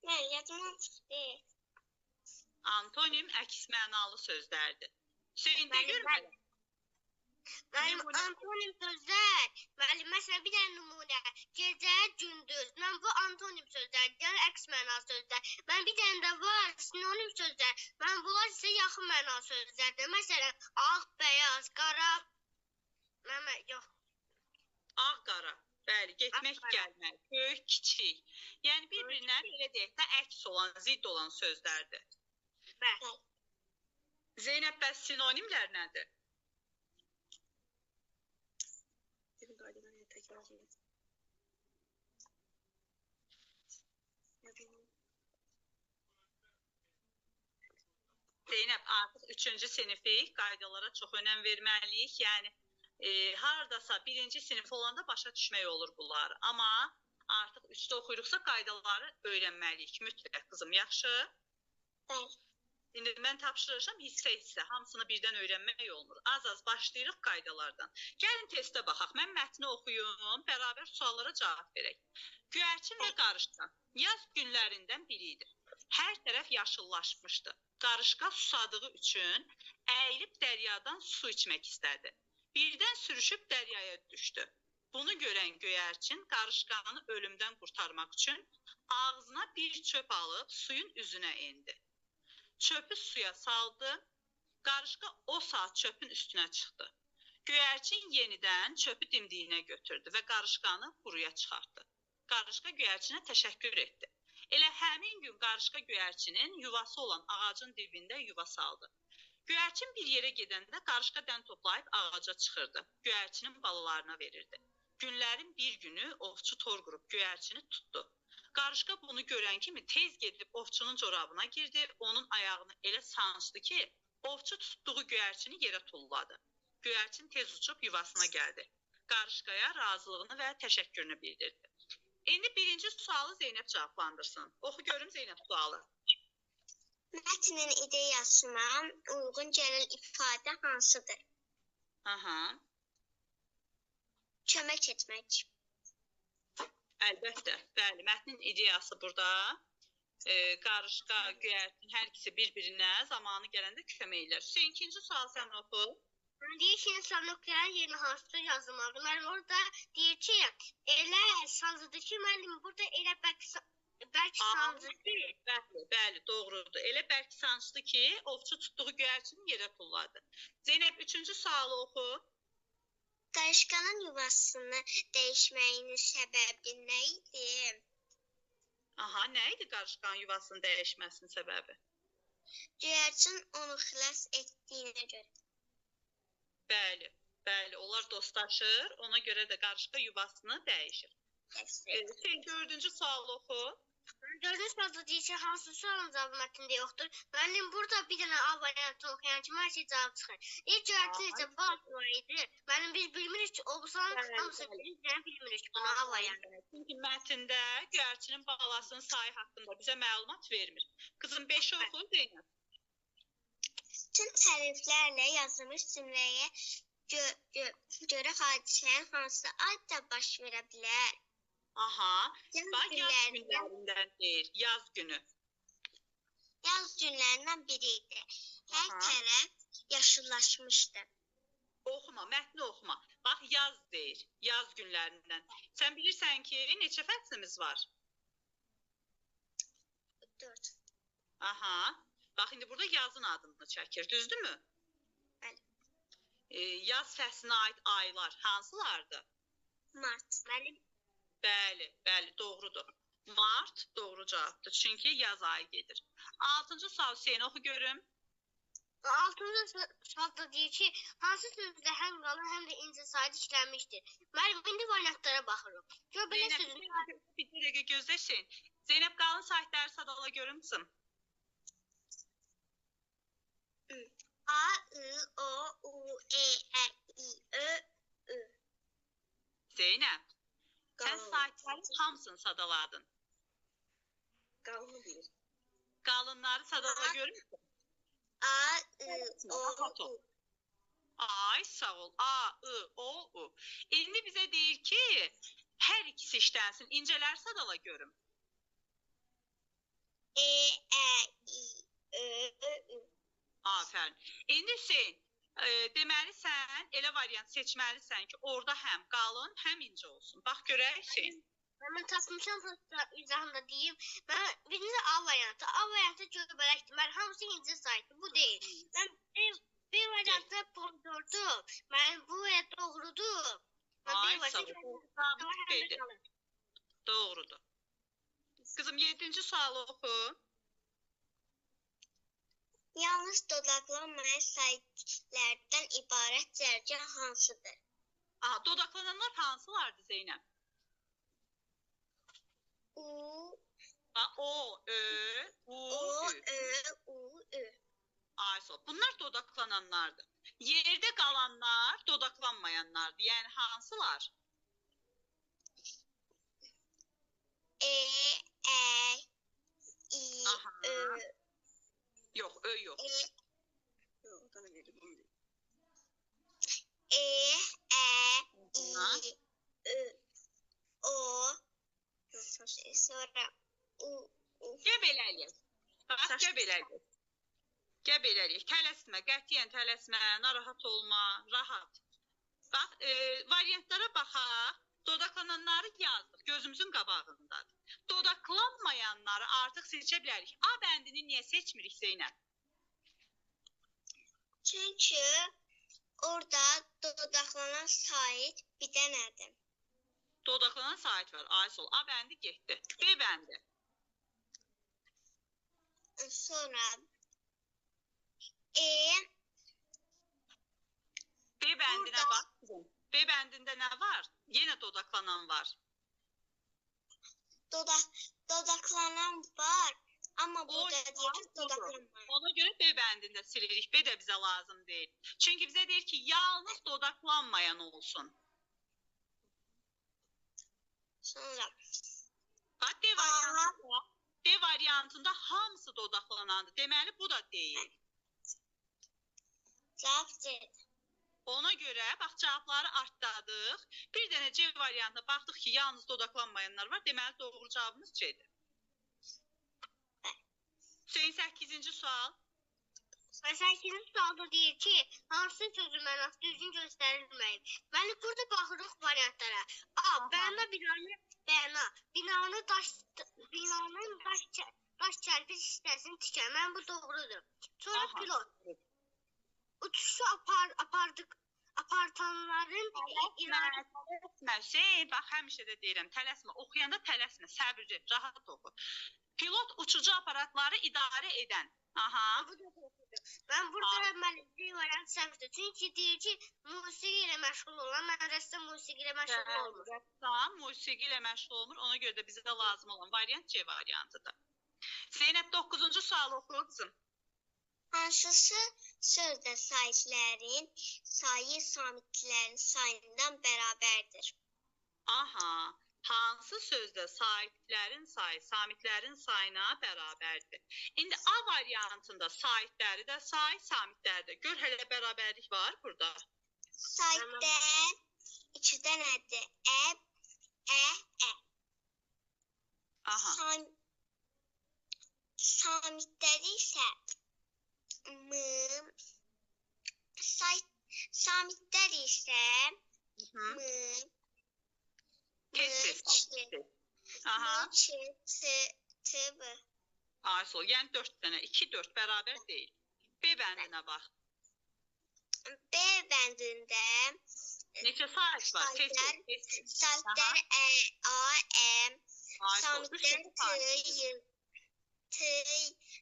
Nə, yadımdan çıxdı. Antonim əks mənalı sözlərdir. Hüseyin, de görmələm. Mənim antonim sözlər, məsələn, bir dənə nümunə, gecə, gündüz, mən bu antonim sözlər, yəni əks mənalı sözlər. Mən bir dənə də var, sinonim sözlər, mən bunlar isə yaxın mənalı sözlərdir. Məsələn, ağ, bəyaz, qara, yox. Ağ, qara, bəli, getmək, gəlmək, böyük, kiçik. Yəni, bir-birinə belə deyək də əks olan, zidd olan sözlərdir. Bəli. Zeynəb, bəs sinonimlər nədir? Zeynəb, artıq 3-cü sinifik qaydalara çox önəm verməliyik. Yəni, haradasa 1-ci sinif olanda başa düşmək olur bunlar. Amma artıq 3-də oxuyuruqsa qaydaları öyrənməliyik. Mütləq, qızım, yaxşı? Bəli. İndi mən tapşıracağım hissə-hissə, hamısını birdən öyrənmək olmur. Az-az başlayırıq qaydalardan. Gəlin testə baxaq, mən mətni oxuyum, bərabər suallara cavab verək. Göyərçin və qarışqa yaz günlərindən biri idi. Hər tərəf yaşıllaşmışdı. Qarışqa susadığı üçün əyilib dəryadan su içmək istədi. Birdən sürüşüb dəryaya düşdü. Bunu görən göyərçin qarışqanı ölümdən qurtarmaq üçün ağzına bir çöp alıb suyun üzünə endi. Çöpü suya saldı, qarışqa o saat çöpün üstünə çıxdı. Göyərçin yenidən çöpü dimdiyinə götürdü və qarışqanı quruya çıxartdı. Qarışqa göyərçinə təşəkkür etdi. Elə həmin gün qarışqa göyərçinin yuvası olan ağacın dibində yuva saldı. Göyərçin bir yerə gedəndə qarışqa dən toplayıb ağaca çıxırdı. Göyərçinin balalarına verirdi. Günlərin bir günü ovçu tor qurub göyərçini tutdu. Qarışqa bunu görən kimi tez gedib ovçunun corabına girdi, onun ayağını elə sancdı ki, ovçu tutduğu göyərçini yerə tulladı. Göyərçin tez uçub yuvasına gəldi. Qarışqaya razılığını və təşəkkürünü bildirdi. İndi birinci sualı Zeynəb cavablandırsın. Oxu görüm Zeynəb sualı. Mətnin ideyasına uyğun gələn ifadə hansıdır? Aha. Kömək etmək. Əlbəttə, bəli, mətnin ideyası burada qarışqa, göyərtin hər ikisi bir-birinə zamanı gələndə kömək edir. Hüseyn, ikinci sual sən oxu. Deyir ki, insan nöqtələrin yerinə hansıdır yazılmalıdır. Müəllim orada deyir ki, elə sancıdır ki, müəllim burada elə bərk sancıdır. Bəli, doğrudur. Elə bərk sancdı ki, ovçu tutduğu göyərçini yerə tulladı. Zeynəb, üçüncü sualı oxu. Qarışqanın yuvasını dəyişməyinin səbəbi nə idi? Aha, nə idi qarışqanın yuvasının dəyişməsinin səbəbi? Göyərçin onu xilas etdiyinə görə. Bəli, onlar dostlaşır, ona görə də qarışqa yuvasını dəyişir. Hüseyn, dördüncü sual oxu. Dördüncü sualda deyir ki, hansı sualın cavabı mətndə yoxdur? Müəllim, burada bir dənə A variantı oxuyan kimi hər şey cavab çıxır. İlk göyərçin isə bal var idi. Müəllim, biz bilmirik ki, o bu sualın hamısı bilmirik ki, bunu A variantı. Çünki mətndə göyərçinin balasının sayı haqqında bizə məlumat vermir. Qızım, 5-i oxu, Zeynəb. Tüm təriflərlə yazılmış cümləyə görə hadisənin hansı adda baş verə bilər? Aha, bax, yaz günlərindən deyir, yaz günü. Yaz günlərindən biri idi. Hər tərəf yaşıllaşmışdı. Oxuma, mətni oxuma. Bax, yaz deyir, yaz günlərindən. Sən bilirsən ki, neçə fəslimiz var? 4. Aha, bax, indi burada yazın adını çəkir, düzdürmü? Bəli. Yaz fəslinə aid aylar hansılardır? Mart. Bəli, doğrudur. Mart doğru cavabdır, çünki yaz ayı gedir. 6-cı sual Hüseyin, oxu görüm. 6-cı sualda deyir ki, hansı sözdə həm qalın, həm də incə sayda işlənmişdir? Müəllim, indi variantlara baxırıq. Gör, belə sözün... Bir dəqiqə gözləşin. Zeynəb, qalın saytları sadala görür müsün? A, I, O, U, E, I, Ö, Ü. Zeynəb, sən saytların hamısını sadaladın. Qalını bilir. Qalınları sadala görür müsün? A, I, O, U. Ay, sağ ol. A, I, O, U. İndi bizə deyir ki, hər ikisi işlənsin. İncələr sadala görüm. E, I, Ö, Ü. Afərin. İndi Hüseyin, deməli sən elə variant seçməlisən ki, orada həm qalın, həm incə olsun. Bax görək Hüseyin. Mən tapmışam izahında deyim. Mən birinci A variantı. A variantı göbələkdir. Mən hamısı incə saytı. Bu deyil. Mən B variantı pomidordu. Mən bu doğrudur. Ay, sağ ol. Doğrudur. Kızım, 7-ci sualı oxu. Yalnız dodaqlanmayan saytlərdən ibarət cərgə hansıdır? Aha, dodaqlananlar hansılardı Zeynəb? U, O, Ö, U, Ö, U, Ü. Ay, sağ ol. Bunlar dodaqlananlardır. Yerdə qalanlar dodaqlanmayanlardır. Yəni hansılar? E, I, Ö. Yox, Ö yox. I, Ö, O. Sonra U. Gəb eləyək. Bax, gəb eləyək. Gəb eləyək. Tələsmə, qətiyyən tələsmə, narahat olma, rahat. Bax, variantlara baxaq. Dodaqlananları yazdıq, gözümüzün qabağındadır. Dodaqlanmayanları artıq seçə bilərik. A bəndini niyə seçmirik Zeynəb? Çünki orada dodaqlanan sayt bir dənədir. Dodaqlanan sayt var. Ay sol. A bəndi getdi. B bəndi. Sonra B bəndinə bax. B bəndində nə var? Yenə dodaqlanan var. Dodaqlanan var, amma burada deyir ki, dodaqlanmayan. Ona görə B bəndində silirik. B də bizə lazım deyil. Çünki bizə deyir ki, yalnız dodaqlanmayan olsun. Sonra Bax, D variantında hamısı dodaqlanan olmayandandır. Deməli bu da deyil. Cavab C. Ona görə bax cavabları artdadıq. Bir dənə C variantına baxdıq ki, yalnız dodaqlanmayanlar var. Deməli doğru cavabımız C-dir. Hüseyn 8-ci sual. Məsələn, ikinci sualda deyir ki, hansı sözün mənası düzgün göstərilməyib? Mənim burada baxırıq variantlara. A. Bəna binanın daş çərpiz hissəsini tikər. Mən bu doğrudur. Sonra pilot. Uçuşu apartanların Hüseyn, bax həmişə də deyirəm, tələsmə. Oxuyanda tələsmə, səbirli, rahat oxu. Pilot uçucu aparatları idarə edən. Aha. Ben burada müəllim variant səhvdir. Çünki deyir ki, musiqi ilə məşğul olan, mən rəssam musiqi ilə məşğul olmur. Rəssam musiqi ilə məşğul olmur. Ona görə də bizə lazım olan variant C variantıdır. Zeynəb 9-cu sualı oxu qızım. Hansısı sözdə sahiblərin sayı samitlərin sayından bərabərdir? Aha. Hansı sözdə sahiblərin sayı samitlərin sayına bərabərdir? İndi A variantında sahibləri də say, samitləri də. Gör hələ bərabərlik var burada. Sahiblər ikidə nədir? Aha. Samitləri isə samitlər isə Aha. Tıbı. Ayşul, yəni 4 dənə, 2, 4 bərabər deyil. B bəndinə bax. B bəndində Neçə sahib var? sahiblər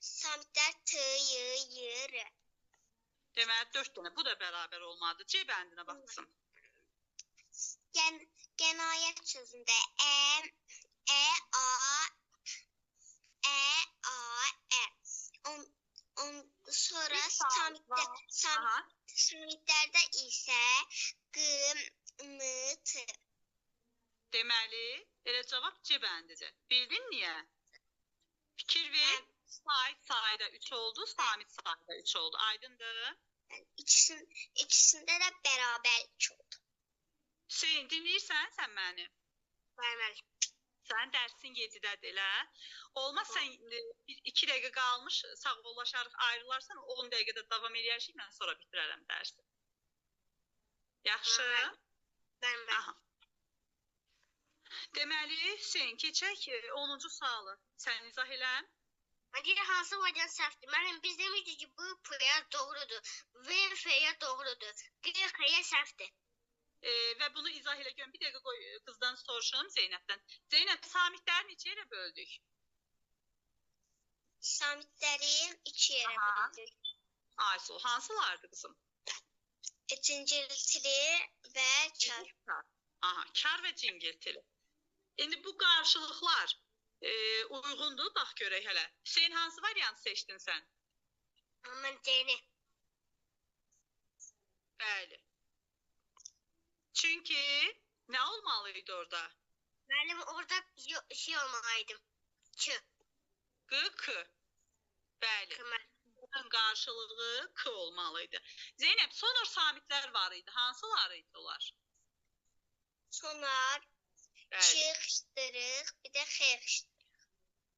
samitlər tıyır. Deməli 4 dənə, bu da bərabər olmadı. C bəndinə baxsın. Qənaət sözündə sonra samitlərdə isə qımıtı. Deməli, elə cavab C bəndidir. Bildin niyə? Fikir ver. Sahib sayda 3 oldu, samit sayda 3 oldu. Aydındır? İkisində də bərabərlik oldu. Hüseyin, dinləyirsən sən məni? Bəli. Sən dərsin 7-dədir elə. Olmaz sən 2 dəqiqə qalmış, sağollaşarıq, ayrılarsan 10 dəqiqədə davam edərsək, mən sonra bitirərəm dərsi. Yaxşı? Bəli. Aha. Deməli, Hüseyin, keçək 10-cu sualı. Sən izah eləm. Deyir, hansı variant səhvdir? Müəllim, biz demişdik ki, bu P-yə doğrudur, V, F-yə doğrudur, G, X-yə səhvdir. Və bunu izah elə görüm. Bir dəqiqə qoy, qızdan soruşalım Zeynəbdən. Zeynəb, samitləri neçə yerə böldük? Samitləri 2 yerə böldük. Ayşul, hansılardı qızım? Cingiltili və kar. Aha, kar və cingiltili. İndi bu qarşılıqlar uyğundur, bax görək hələ. Hüseyin, hansı variant seçdin sən? Mən D-ni. Bəli. Çünki nə olmalıydı orada? Müəllim, orada şey olmalıydı. K. K. Bəli. Bunun qarşılığı K olmalıydı. Zeynəb, sonor samitlər var idi. Hansılar idi onlar? Sonar, X-dırıq, bir də X.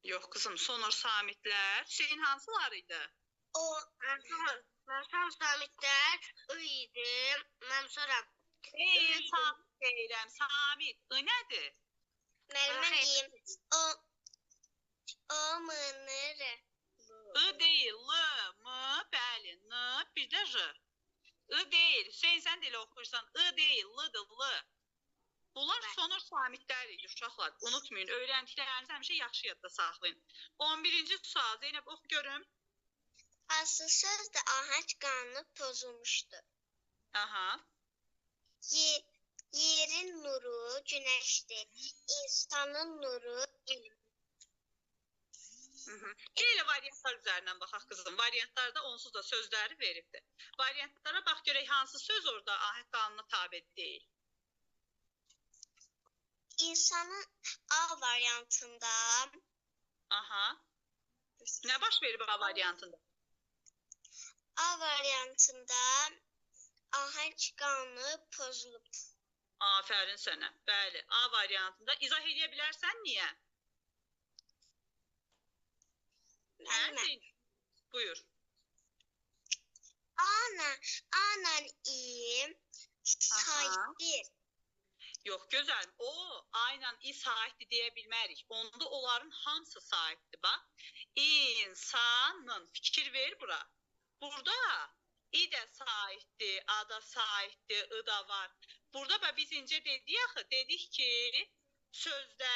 Yox qızım, sonor samitlər. Hüseyin, hansılar idi? Mən samitlər I idi. Mən sonra Samit deyirəm, samit. I nədir? Müəllimə deyim, o, mınır. I deyil, L, M, bəli, N, bir də R. I deyil, Hüseyin, sən də elə oxuyursan, I deyil, L-dır, L. Bunlar sonor samitlər idi, uşaqlar. Unutmayın, öyrəndiklərinizi həmişə yaxşı yadda saxlayın. 11-ci sual, Zeynəb, oxu görüm. Asıl sözdə ahəng qanunu pozulmuşdur. Aha. Yerin nuru günəşdir, insanın nuru elm. Elə variantlar üzərindən baxaq qızım. Variantlarda onsuz da sözləri veribdir. Variantlara bax görək hansı söz orada ahəng qanununa tabe deyil. İnsanın A variantında aha. Nə baş verib A variantında? A variantında ahəng qanunu pozulub. Afərin sənə. Bəli, A variantında izah edə bilərsən niyə? Müəllimə. Buyur. A-la i sahibdir. Yox, gözəl. O, aynen i sahibdir deyə bilmərik. Onda onların hamısı sahibdir, bax. İnsanın, fikir ver bura. Burada i də sahibdir, a da sahibdir, i da var. Burada biz incə dedik ki, sözdə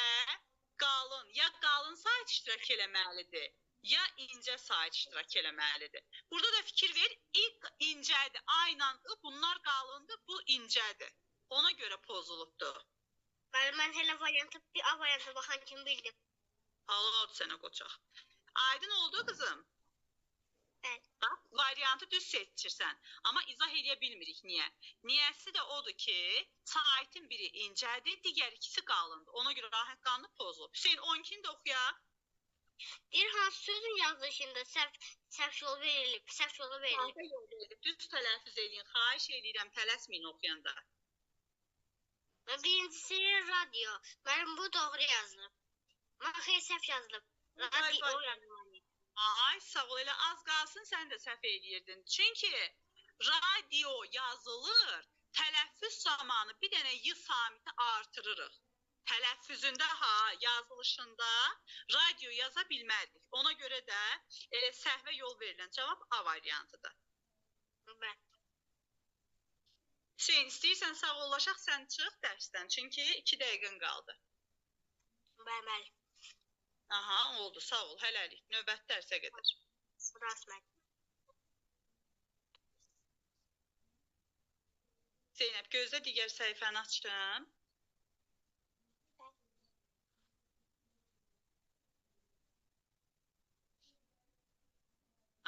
qalın, ya qalın sahib iştirak eləməlidir, ya incə sahib iştirak eləməlidir. Burada da fikir ver, i incədir, aynen i, bunlar qalındır, bu incədir. Ona görə pozulubdur. Mən hələ variantı, bir A variantına baxan kimi bildim. Allah oldu sənə qoçaq. Aydın oldu qızım? Bəli. Bax, variantı düz seçirsən. Amma izah edə bilmirik niyə. Niyəsi də odur ki, sahibin biri incədir, digər ikisi qalındır. Ona görə ahəng qanunu pozulub. Hüseyin, 12-ni də oxuyaq. Bir hansı sözün yazılışında səhv yolu verilib. Düz tələffüz edin, xahiş edirəm, tələsməyin oxuyanda. Birincisi radio. Mənim bu doğru yazılıb. Mən xeyr səhv yazılıb. Radio yazılıb. Ay, sağ ol, elə az qalsın, sən də səhv edirdin. Çünki radio yazılır, tələffüz zamanı bir dənə y samiti artırırıq. Tələffüzündə, yazılışında radio yaza bilmədik. Ona görə də elə səhvə yol verilən cavab A variantıdır. Bəli. Hüseyin, istəyirsən sağollaşaq, sən çıx dərsdən, çünki 2 dəqiqən qaldı. Bəli. Aha, oldu, sağ ol, hələlik. Növbəti dərsə qədər. Rəsmət. Zeynəb, gözlə digər səhifəni açdım.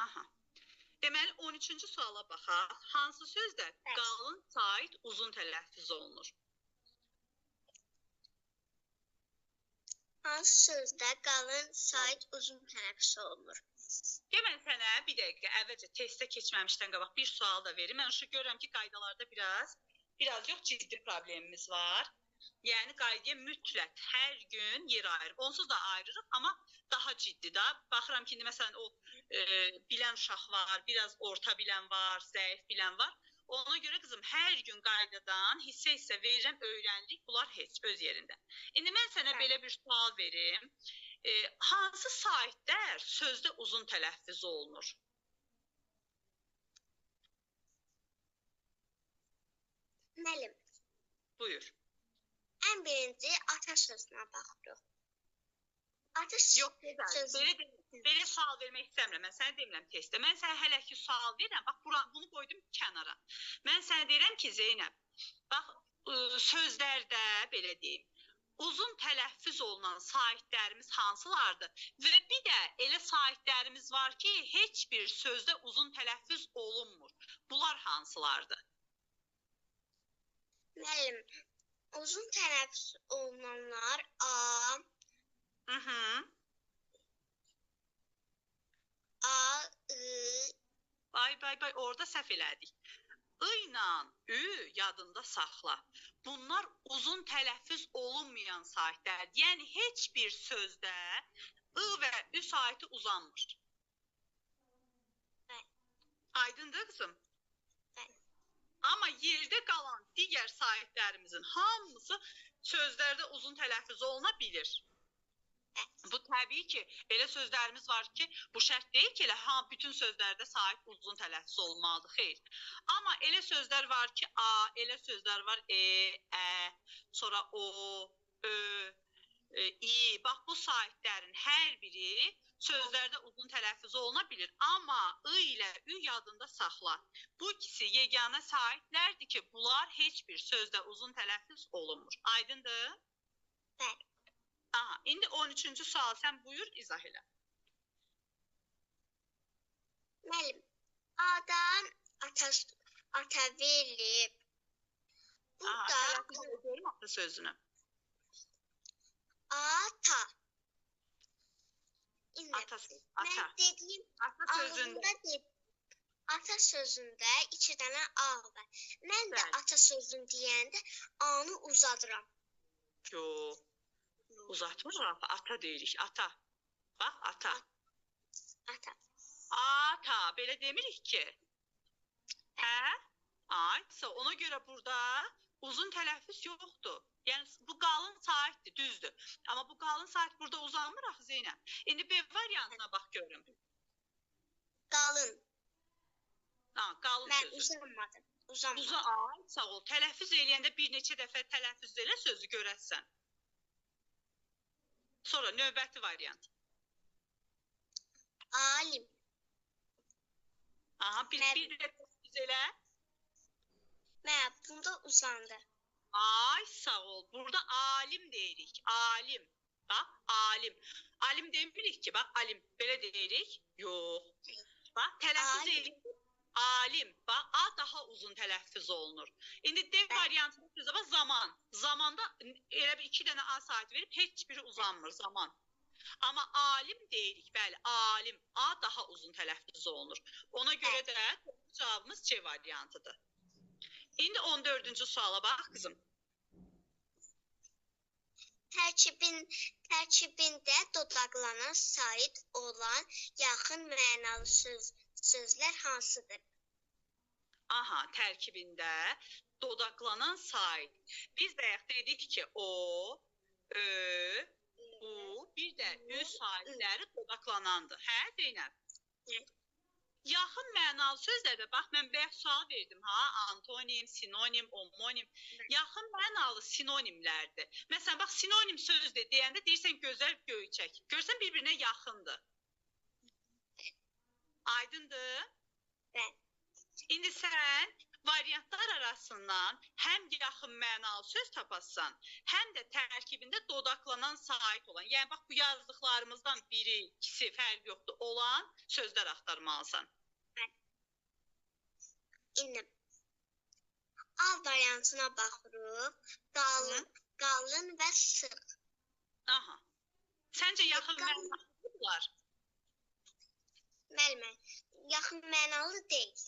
Aha. Deməli, 13-cü suala baxaq. Hansı sözdə qalın sait uzun tələffüz olunur? Hansı sözdə qalın sait uzun tələffüz olunur? Mən sənə bir dəqiqə əvvəlcə testə keçməmişdən qabaq bir sual da verim. Mən şu görürəm ki, qaydalarda biraz yox, ciddi problemimiz var. Yəni, qaydaya mütləq hər gün yer ayırıb. Onsuz da ayırırıq, amma daha ciddi da. Baxıram ki, məsələn, o bilən uşaq var, biraz orta bilən var, zəif bilən var. Ona görə qızım, hər gün qaydadan hissə verirəm, öyrənirik, bunlar heç öz yerində. İndi mən sənə belə bir sual verim. Hansı saitlər sözdə uzun tələffüz olunur? Müəllim. Buyur. Ən birinci ata sözünə baxırıq. Yox, belə sual vermək istəmirəm. Mən sənə demirəm testdə. Mən sənə hələ ki sual verirəm. Bax, bunu qoydum kənara. Mən sənə deyirəm ki, Zeynəb, bax, sözlərdə, belə deyim, uzun tələffüz olunan saitlərimiz hansılardır? Və bir də elə saitlərimiz var ki, heç bir sözdə uzun tələffüz olunmur. Bunlar hansılardır? Müəllim, uzun tələffüz olunanlar A, A, I. Bay, orada səhv elədik. I ilə Ü yadında saxla. Bunlar uzun tələffüz olunmayan saitlərdir. Yəni, heç bir sözdə I və Ü saiti uzanmır. Aydındır qızım? Amma yerdə qalan digər saitlərimizin hamısı sözlərdə uzun tələffüz oluna bilir. Bu təbii ki, elə sözlərimiz var ki, bu şərt deyil ki, bütün sözlərdə sait uzun tələffüz olmalıdır, xeyr. Amma elə sözlər var ki, A, elə sözlər var E, Ə, sonra O, Ö, İ. Bax, bu saitlərin hər biri sözlərdə uzun tələffüz oluna bilir. Amma I ilə Ü yadında saxla. Bu ikisi yeganə saitlərdir ki, bunlar heç bir sözdə uzun tələffüz olunmur. Aydındır? Bəli. Aha, indi 13-cü sual, sən buyur, izah elə. Müəllim, A'dan ata verilib. Aha, tələffüz edelim ata sözünü. Ata. Ata. Mən dediyim Ata sözündə. ağzımda deyib. Ata sözündə 2 dənə A var. Mən də Bəli. ata sözünü deyəndə A-nı uzadıram. Yox. Uzatmırıq. Ata deyirik. Ata. Bax, ata. Ata. Ata. Belə demirik ki. Hə? Aysa ona görə burada uzun tələffüz yoxdur. Yəni bu qalın saitdir, düzdür. Amma bu qalın sait burada uzanmır axı Zeynəb. İndi B variantına bax görüm. Qalın. Ha, qalın Mən sözü. uzanmadım. Uzanmadım. Ay, sağ ol. Tələffüz eləyəndə bir neçə dəfə tələffüz elə sözü görəsən. Sonra növbəti variant. Alim. Aha, bir də tələffüz elə. Mən bunda uzandı. Ay, sağ ol. Burada alim deyirik. Alim. Bax, alim. Alim demirik ki, bax, alim. Belə deyirik. Yox. Bax, tələffüz eləyirik. Alim. Bax, A daha uzun tələffüz olunur. İndi D variantında sözə bax, zaman. Zamanda elə bir 2 dənə A saat verib, heç biri uzanmır, zaman. Amma alim deyirik, bəli, alim. A daha uzun tələffüz olunur. Ona görə də cavabımız C variantıdır. İndi 14-cü suala bax, qızım. Tərkibində dodaqlanan sait olan yaxın mənalı sözlər hansıdır? Aha, tərkibində dodaqlanan sait. Biz bayaq dedik ki, o, ö, u, bir də ü saitləri dodaqlanandır. Hə, Zeynəb? Yaxın mənalı sözlərdə, bax, mən bayaq sual verdim, ha, antonim, sinonim, omonim. Yaxın mənalı sinonimlərdir. Məsələn, bax, sinonim söz deyəndə deyirsən gözəl göyçək. Görsən bir-birinə yaxındır. Aydındır? Bəli. İndi sən variantlar arasından həm yaxın mənalı söz tapasan, həm də tərkibində dodaqlanan sait olan, yəni bax bu yazdıqlarımızdan biri, ikisi fərq yoxdur, olan sözlər axtarmalısan. İndi A variantına baxırıq. Qalın və sıx. Aha. Səncə yaxın mənalıdırlar? Müəllimə, yaxın mənalı deyil.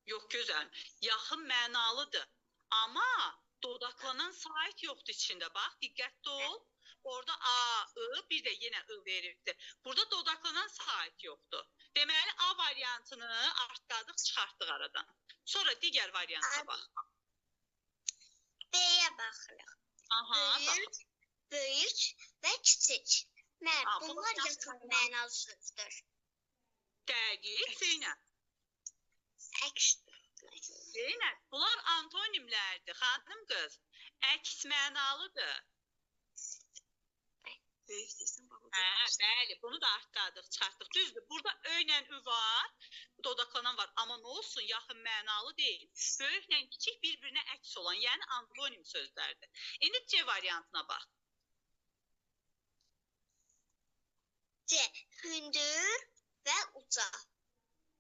Yox, gözəl. Yaxın mənalıdır. Amma dodaqlanan sait yoxdur içində. Bax, diqqətli ol. Orada A, I, bir də yenə I veribdir. Burada dodaqlanan sait yoxdur. Deməli, A variantını artdadıq, çıxartdıq aradan. Sonra digər varianta bax. B-yə baxırıq. Aha, bax. Böyük və kiçik. Bunlar yaxın mənalı sözdür. Dəqiq, Zeynəb. Zeynəb, bunlar antonimlərdir, xanım qız. Əks mənalıdır. Hə, bəli, bunu da artdadıq, çıxartdıq. Düzdür, burada Ö ilə Ü var, dodaqlanan var. Amma nə olsun, yaxın mənalı deyil. Böyüklə kiçik bir-birinə əks olan, yəni antonim sözlərdir. İndi C variantına bax. C. Hündür və uca.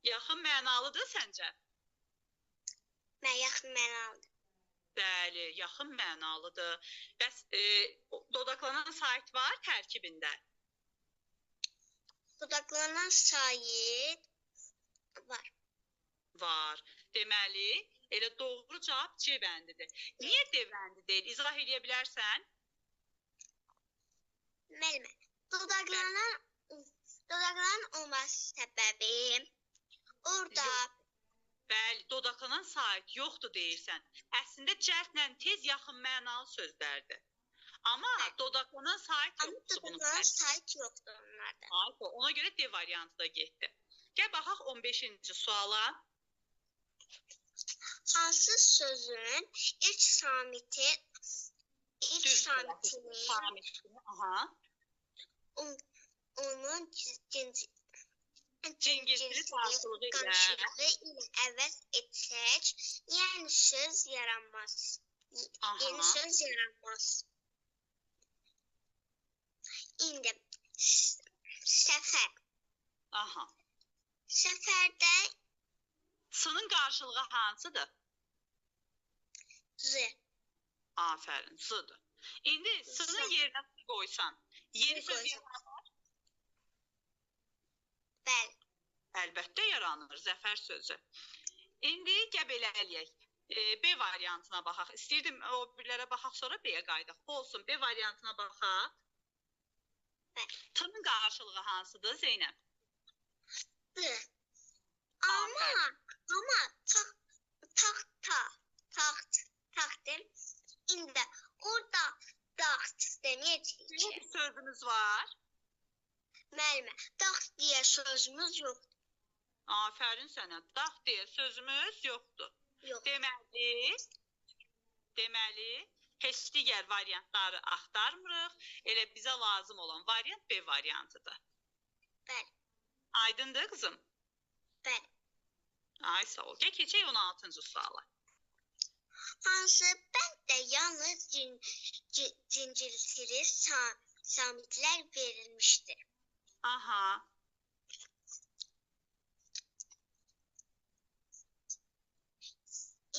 Yaxın mənalıdır səncə? Yaxın mənalıdır. Bəli, yaxın mənalıdır. Bəs dodaqlanan sait var tərkibində? Dodaqlanan sait var. Var. Deməli, elə doğru cavab C bəndidir. Niyə D bəndi deyil? İzah edə bilərsən? Müəllimə, dodaqlanan olması səbəbi orada... Bəli, dodaqlanan sait yoxdur deyirsən. Əslində cəhdlə tez yaxın mənalı sözlərdir. Amma dodaqlanan sait yoxdur. Amma dodaqlanan sait yoxdur onlarda. Ona görə D variantı da getdi. Gəl baxaq 15-ci suala. Hansı sözün ilk samitini onun cingizli qarşılığı ilə əvəz etsək, yeni söz yaranmaz. Yeni söz yaranmaz. İndi səfər. Aha. Səfərdə S-nın qarşılığı hansıdır? Z. Afərin, Z-dır. İndi S-nın yerinə qoysan, yeni söz yaranmaz. yaranır zəfər sözü. İndi gəl belə eləyək. B variantına baxaq. İstəyirdim o birlərə baxaq, sonra B-yə qayıdaq. Olsun, B variantına baxaq. T-nın qarşılığı hansıdır Zeynəb? D. Ama taxtdır. İndi orada taxt deməyəcəyik ki. Bir sözümüz var. Müəllimə, taxt deyə sözümüz yoxdur. Afərin sənə. Taxt deyə sözümüz yoxdur. Yox. Deməli, heç digər variantları axtarmırıq. Elə bizə lazım olan variant B variantıdır. Bəli. Aydındır qızım? Bəli. Ay sağ ol. Gəl keçək 16-cı suala. Hansı bənddə yalnız cinciltili samitlər verilmişdir? Aha.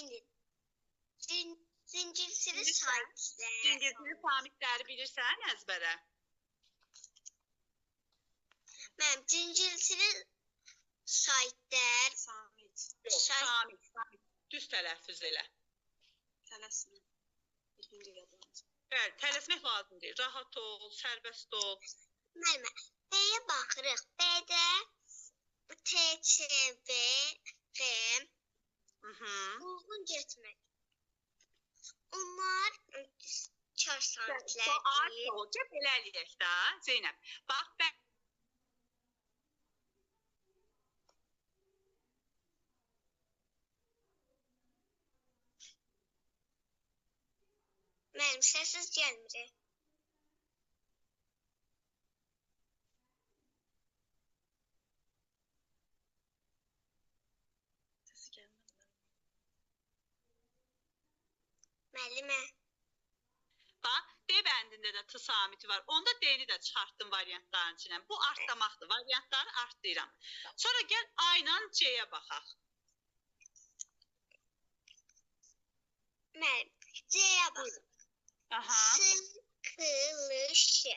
İndi zincirtili samitlər. Zincirtili samitləri bilirsən əzbərə? Mənim zincirtili saitlər. Samit. Düz tələffüz elə. Tələsmə. İkinci yadımız. Bəli, tələsmək lazım deyil. Rahat ol, sərbəst ol. Müəllimə, B-yə baxırıq. B-də T, Ç, V, G uyğun getmək. Onlar çar samitlərdir. Gəl belə eləyək də, Zeynəb. Bax, mən Mənim səssiz gəlmir. Səsi gəlmədi. Müəllimə. bax, D bəndində də T samiti var. Onda D-ni də çıxartdım variantların içindən. Bu artlamaqdır. Variantları artlayıram. Sonra gəl A ilə C-yə baxaq. Müəllim, C-yə baxın. Aha. Sıxılışı.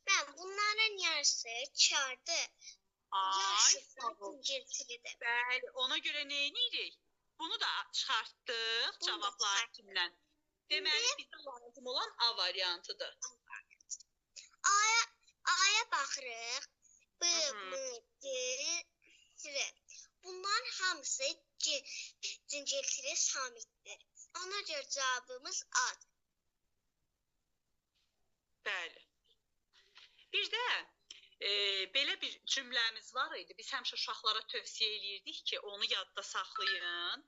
Mən bunların yarısı çardı. Yarısı zincirtilidir. Bəli, ona görə nə edirik? Bunu da çıxartdıq cavablar içindən. Deməli, bizə lazım olan A variantıdır. A'ya baxırıq. B, M, D, C. Bunlar hamısı zincirtili samitdir. Ona görə cavabımız A'dır. Bəli. Bir də belə bir cümləmiz var idi. Biz həmişə uşaqlara tövsiyə eləyirdik ki, onu yadda saxlayın.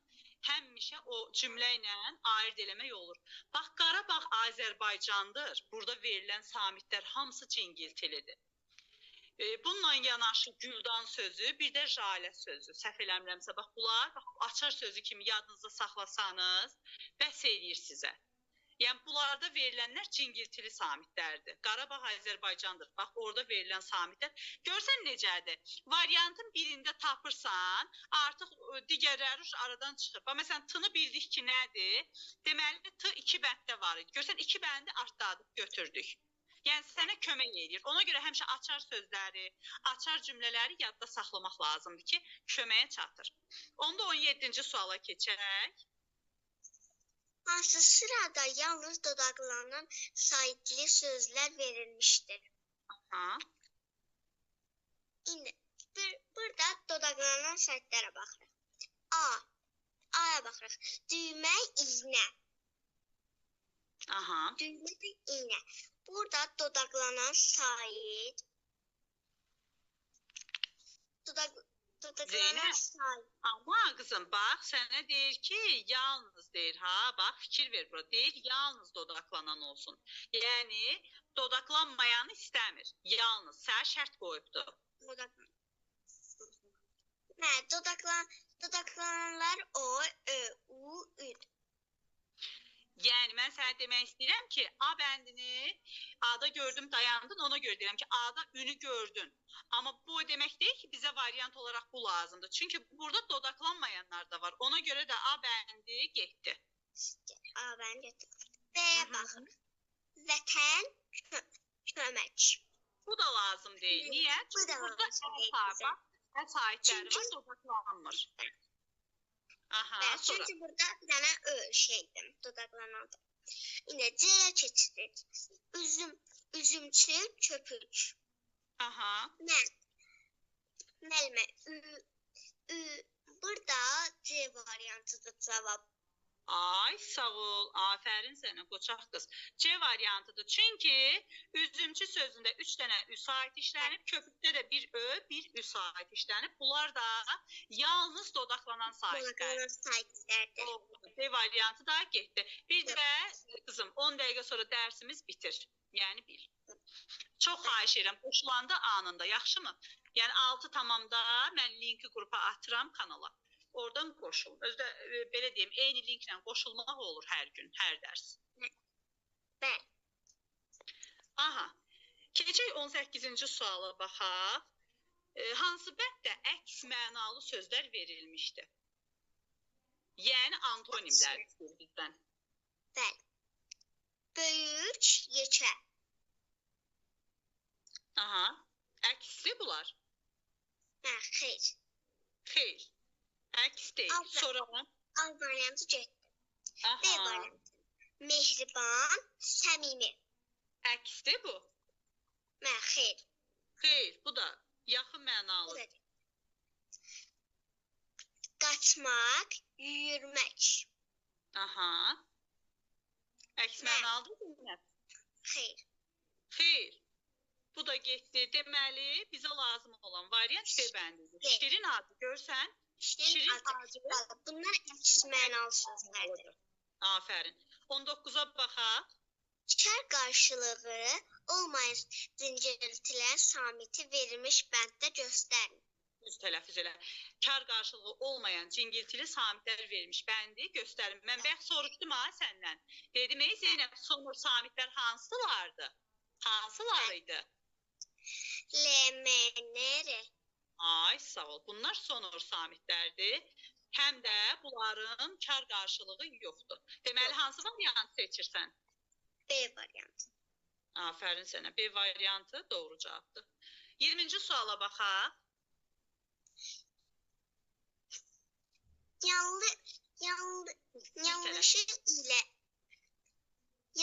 Həmişə o cümlə ilə ayırd eləmək olur. Bax, Qarabağ Azərbaycandır. Burada verilən samitlər hamısı cingiltilidir. Bununla yanaşı Güldan sözü, bir də Jalə sözü. Səhv eləmirəmsə, bax bunlar açar sözü kimi yadınızda saxlasanız, bəs eləyir sizə. Yəni, bunlarda verilənlər cingiltili samitlərdir. Qarabağ Azərbaycandır. Bax, orada verilən samitlər. Görsən necədir? Variantın birində tapırsan, artıq digərləri aradan çıxır. Bax, məsələn, T-nı bildik ki, nədir? Deməli, T 2 bənddə var idi. Görsən, 2 bəndi artdadıb götürdük. Yəni, sənə kömək edir. Ona görə həmişə açar sözləri, açar cümlələri yadda saxlamaq lazımdır ki, köməyə çatır. Onda 17-ci suala keçək. Hansı sırada yalnız dodaqlanan saitli sözlər verilmişdir? Aha. İndi burada dodaqlanan saitlərə baxırıq. A'ya baxırıq. Düymə, iğnə. Aha. Düymə və iğnə. Burada dodaqlanan sait. Dodaqlanan sait. Amma qızım, bax, sənə deyir ki, yalnız deyir, ha, bax, fikir ver bura, deyir, yalnız dodaqlanan olsun. Yəni, dodaqlanmayanı istəmir, yalnız, sənə şərt qoyubdur. Dodaqlananlar O, Ö, U, Ü. Yəni, mən sənə demək istəyirəm ki, A bəndini A-da gördüm, dayandın, ona görə deyirəm ki, A-da ünü gördün. Amma bu demək deyil ki, bizə variant olaraq bu lazımdır. Çünki burada dodaqlanmayanlar da var. Ona görə də A bəndi getdi. A bəndi getdi. B-yə baxın. Vətən, kömək. Bu da lazım deyil. Niyə? Bu da Burada lazım deyil. bax, Sahitləri var, Çünki- dodaqlanmır. Aha, Bəli, sonra. çünki burada bir dənə şeydir, dodaqlanandır. İndi C keçirik. Üzümçül köpük. Aha. Müəllimə, burada C variantıdır cavab. Ay, sağ ol. Afərin sənə, qoçaq qız. C variantıdır. Çünki üzümçü sözündə 3 dənə ü sait işlənib, köpükdə də bir ö, bir ü sait işlənib. Bunlar da yalnız dodaqlanan saitlər. Dodaqlanan saitlərdir. C variantı da getdi. Bir də qızım 10 dəqiqə sonra dərsimiz bitir. Yəni bil. Çox xahiş edirəm, qoşulanda anında, yaxşımı? Yəni 6 tamamda mən linki qrupa atıram kanala. Oradan qoşul. Özdə belə deyim, eyni linklə qoşulmaq olur hər gün, hər dərs. Bəli. Aha. Keçək 18-ci suala baxaq. Hansı bənddə əks mənalı sözlər verilmişdi? Yəni antonimlər bizdən. Bəli. Böyük yekə. Aha. Əksli bunlar. Xeyr. Xeyr. Əks deyil. Abla. Sonra A variantı getdi. B aha. variantı. Mehriban, səmimi. Əksdir bu. Xeyr. Xeyr, bu da yaxın Bu mənalı. da qaçmaq, yürümək. Aha. Əks mənalıdır mı? Xeyr. Xeyr. Bu da getdi. Deməli, bizə lazım olan variant B bəndidir. B. Şirin adı görsən, Şirin şirin adı. adı Bəli, bunlar əks mənalı sözlərdir. Afərin. 19-a baxaq. Kar qarşılığı olmayan zincirlilər samiti verilmiş bənddə göstərin. Düz tələffüz elə. Kar qarşılığı olmayan cingiltili samitlər vermiş bəndi göstərin. Mən bəx soruşdum ha səndən. Dedim, ey Zeynəb, sonur samitlər hansılardı? Hansılar idi? L, M, N, R. Ay, sağ ol. Bunlar sonur samitlərdir. Həm də bunların kar qarşılığı yoxdur. Deməli, hansı variant seçirsən? B variantı. Afərin sənə. B variantı doğru cavabdır. 20-ci suala baxaq. Yanlışı ilə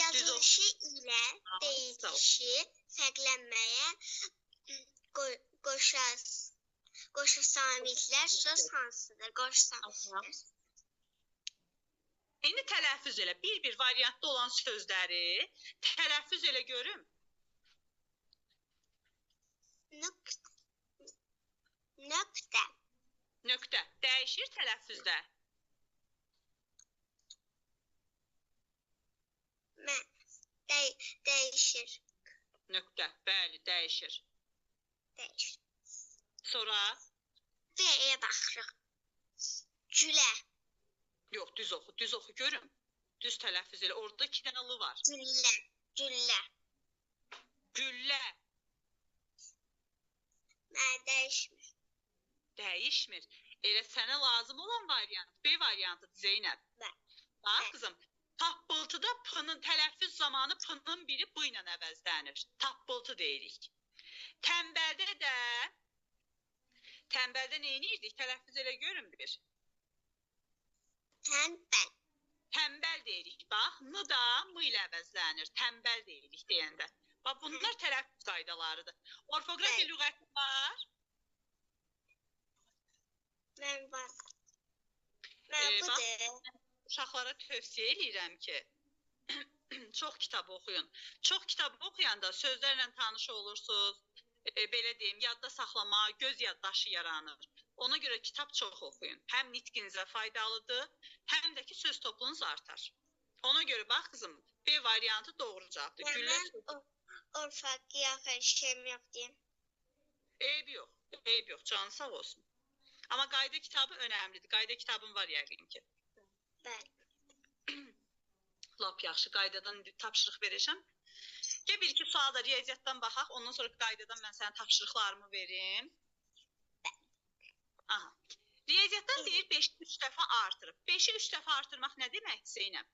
yazılışı ilə deyilişi fərqlənməyə qoşa samitlər söz hansıdır? Qoşa samitlər. İndi tələffüz elə. Bir variantda olan sözləri tələffüz elə görüm. Nöqtə. Nöqtə. Dəyişir tələffüzdə. Dəyişir. Nöqtə. Bəli, dəyişir. Dəyişir. Sonra? B-yə baxırıq. Gülə. Yox, düz oxu. Düz oxu görüm. Düz tələffüz elə. Orada 2 dənə lı var. Güllə. Güllə. Güllə. Dəyişmir. Dəyişmir. Elə sənə lazım olan variant B variantıdır Zeynəb. Bax qızım, tappıltıda p-nın tələffüz zamanı p-nın biri b ilə əvəzlənir. Tappıltı deyirik. Tənbəldə nə edirdik? Tələffüz elə görün bir. Tənbəl. Tənbəl deyirik. Bax, n da m ilə əvəzlənir. Tənbəl deyirik deyəndə. Bax, bunlar tələffüz qaydalarıdır. Orfoqrafiya lüğəti var. Mən var. Mən budur. Uşaqlara tövsiyə edirəm ki, çox kitab oxuyun. Çox kitab oxuyanda sözlərlə tanış olursunuz, belə deyim, yadda saxlama, göz yaddaşı yaranır. Ona görə kitab çox oxuyun. Həm nitqinizə faydalıdır, həm də ki, söz toplunuz artar. Ona görə bax, qızım, B variantı doğru cavabdır. Mən orfoqrafiya şeyim yox deyim. Eyb yox, eyb yox, canı sağ olsun. Amma qayda kitabı önəmlidir. Qayda kitabın var yəqin ki. Bəli. Lap yaxşı, qaydadan tapşırıq verəcəm. Gəl bir-iki sual da riyaziyyatdan baxaq, ondan sonra qaydadan mən sənə tapşırıqlarımı verim. Aha. Riyaziyyatdan deyir 5-i 3 dəfə artırıb. 5-i 3 dəfə artırmaq nə demək Zeynəb?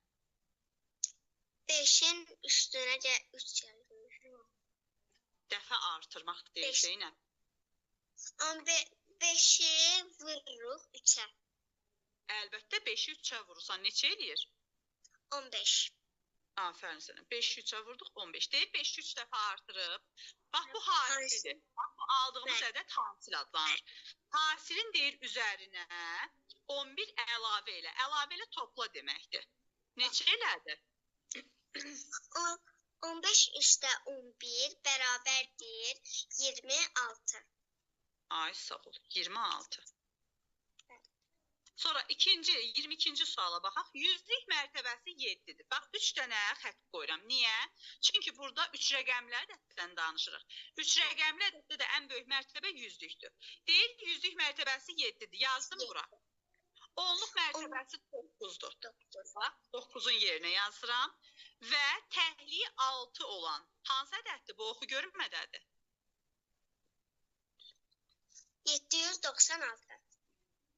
5-in üstünə 3 gəlir. Dəfə artırmaq deyir Zeynəb. Amma 5-i vururuq 3-ə. Əlbəttə 5-i 3-ə vurursan neçə eləyir? 15. Afərin sənə. 5-i 3-ə vurduq 15. Deyib 5-i 3 dəfə artırıb. Bax bu hasildir. Bax bu aldığımız ədəd hasil adlanır. Hasilin deyir üzərinə 11 əlavə elə. Əlavə elə topla deməkdir. Neçə elədi? 15 üstə 11 bərabərdir 26. Ay sağ ol. 26. Sonra 22-ci suala baxaq. Yüzlük mərtəbəsi 7-dir. Bax 3 dənə xətt qoyuram. Niyə? Çünki burada 3 rəqəmli ədəddən danışırıq. 3 rəqəmli ədəddə də ən böyük mərtəbə yüzlükdür. Deyir yüzlük mərtəbəsi 7-dir. Yazdım bura. Onluq mərtəbəsi 9-dur. 9-un yerinə yazıram. Və təhliyi 6 olan hansı ədəddir? Bu oxu görüm ədədi. 796.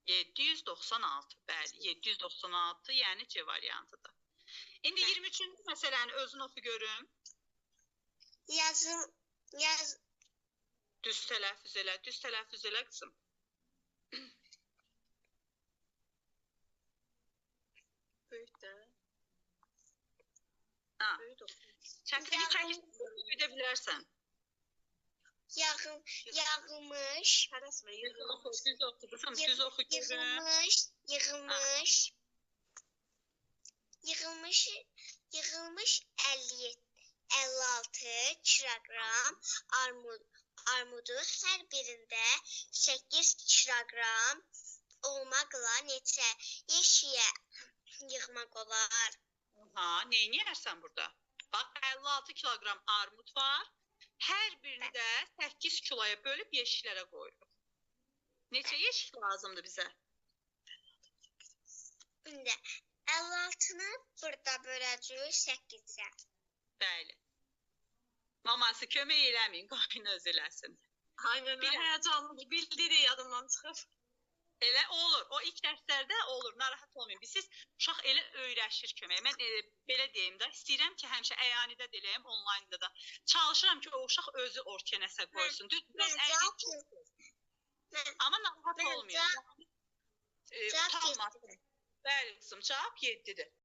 796. Bəli, 796, yəni C variantıdır. İndi 23-cü məsələni özün oxu görüm. Düz tələffüz elə qızım. Böyük də. Çəkini çəkib edə bilərsən. Yağmış. Düz oxu görüm. Yığılmış 56 kilogram armudu hər birində 8 kilogram olmaqla neçə yeşiyə yığmaq olar? Ha, neyniyərsən burada? Bax 56 kilogram armud var. Hər birini də 8 kiloya bölüb yeşiklərə qoyuruq. Neçə yeşik lazımdır bizə? İndi 56-nı burada böləcəyik 8-ə. Bəli. Maması kömək eləməyin, qayın öz eləsin. Aynen, mən həyəcanlı bildirik yadımdan çıxıb. Elə olur. O ilk dərslərdə olur. Narahat olmayın. Siz uşaq elə öyrəşir kömək. Mən belə deyim də, istəyirəm ki, həmişə əyanidə də eləyəm, onlaynda da. Çalışıram ki, o uşaq özü ortaya nəsə qoysun. Düz biraz amma narahat olmayın. Utanmasın. Bəli qızım, cavab 7-dir.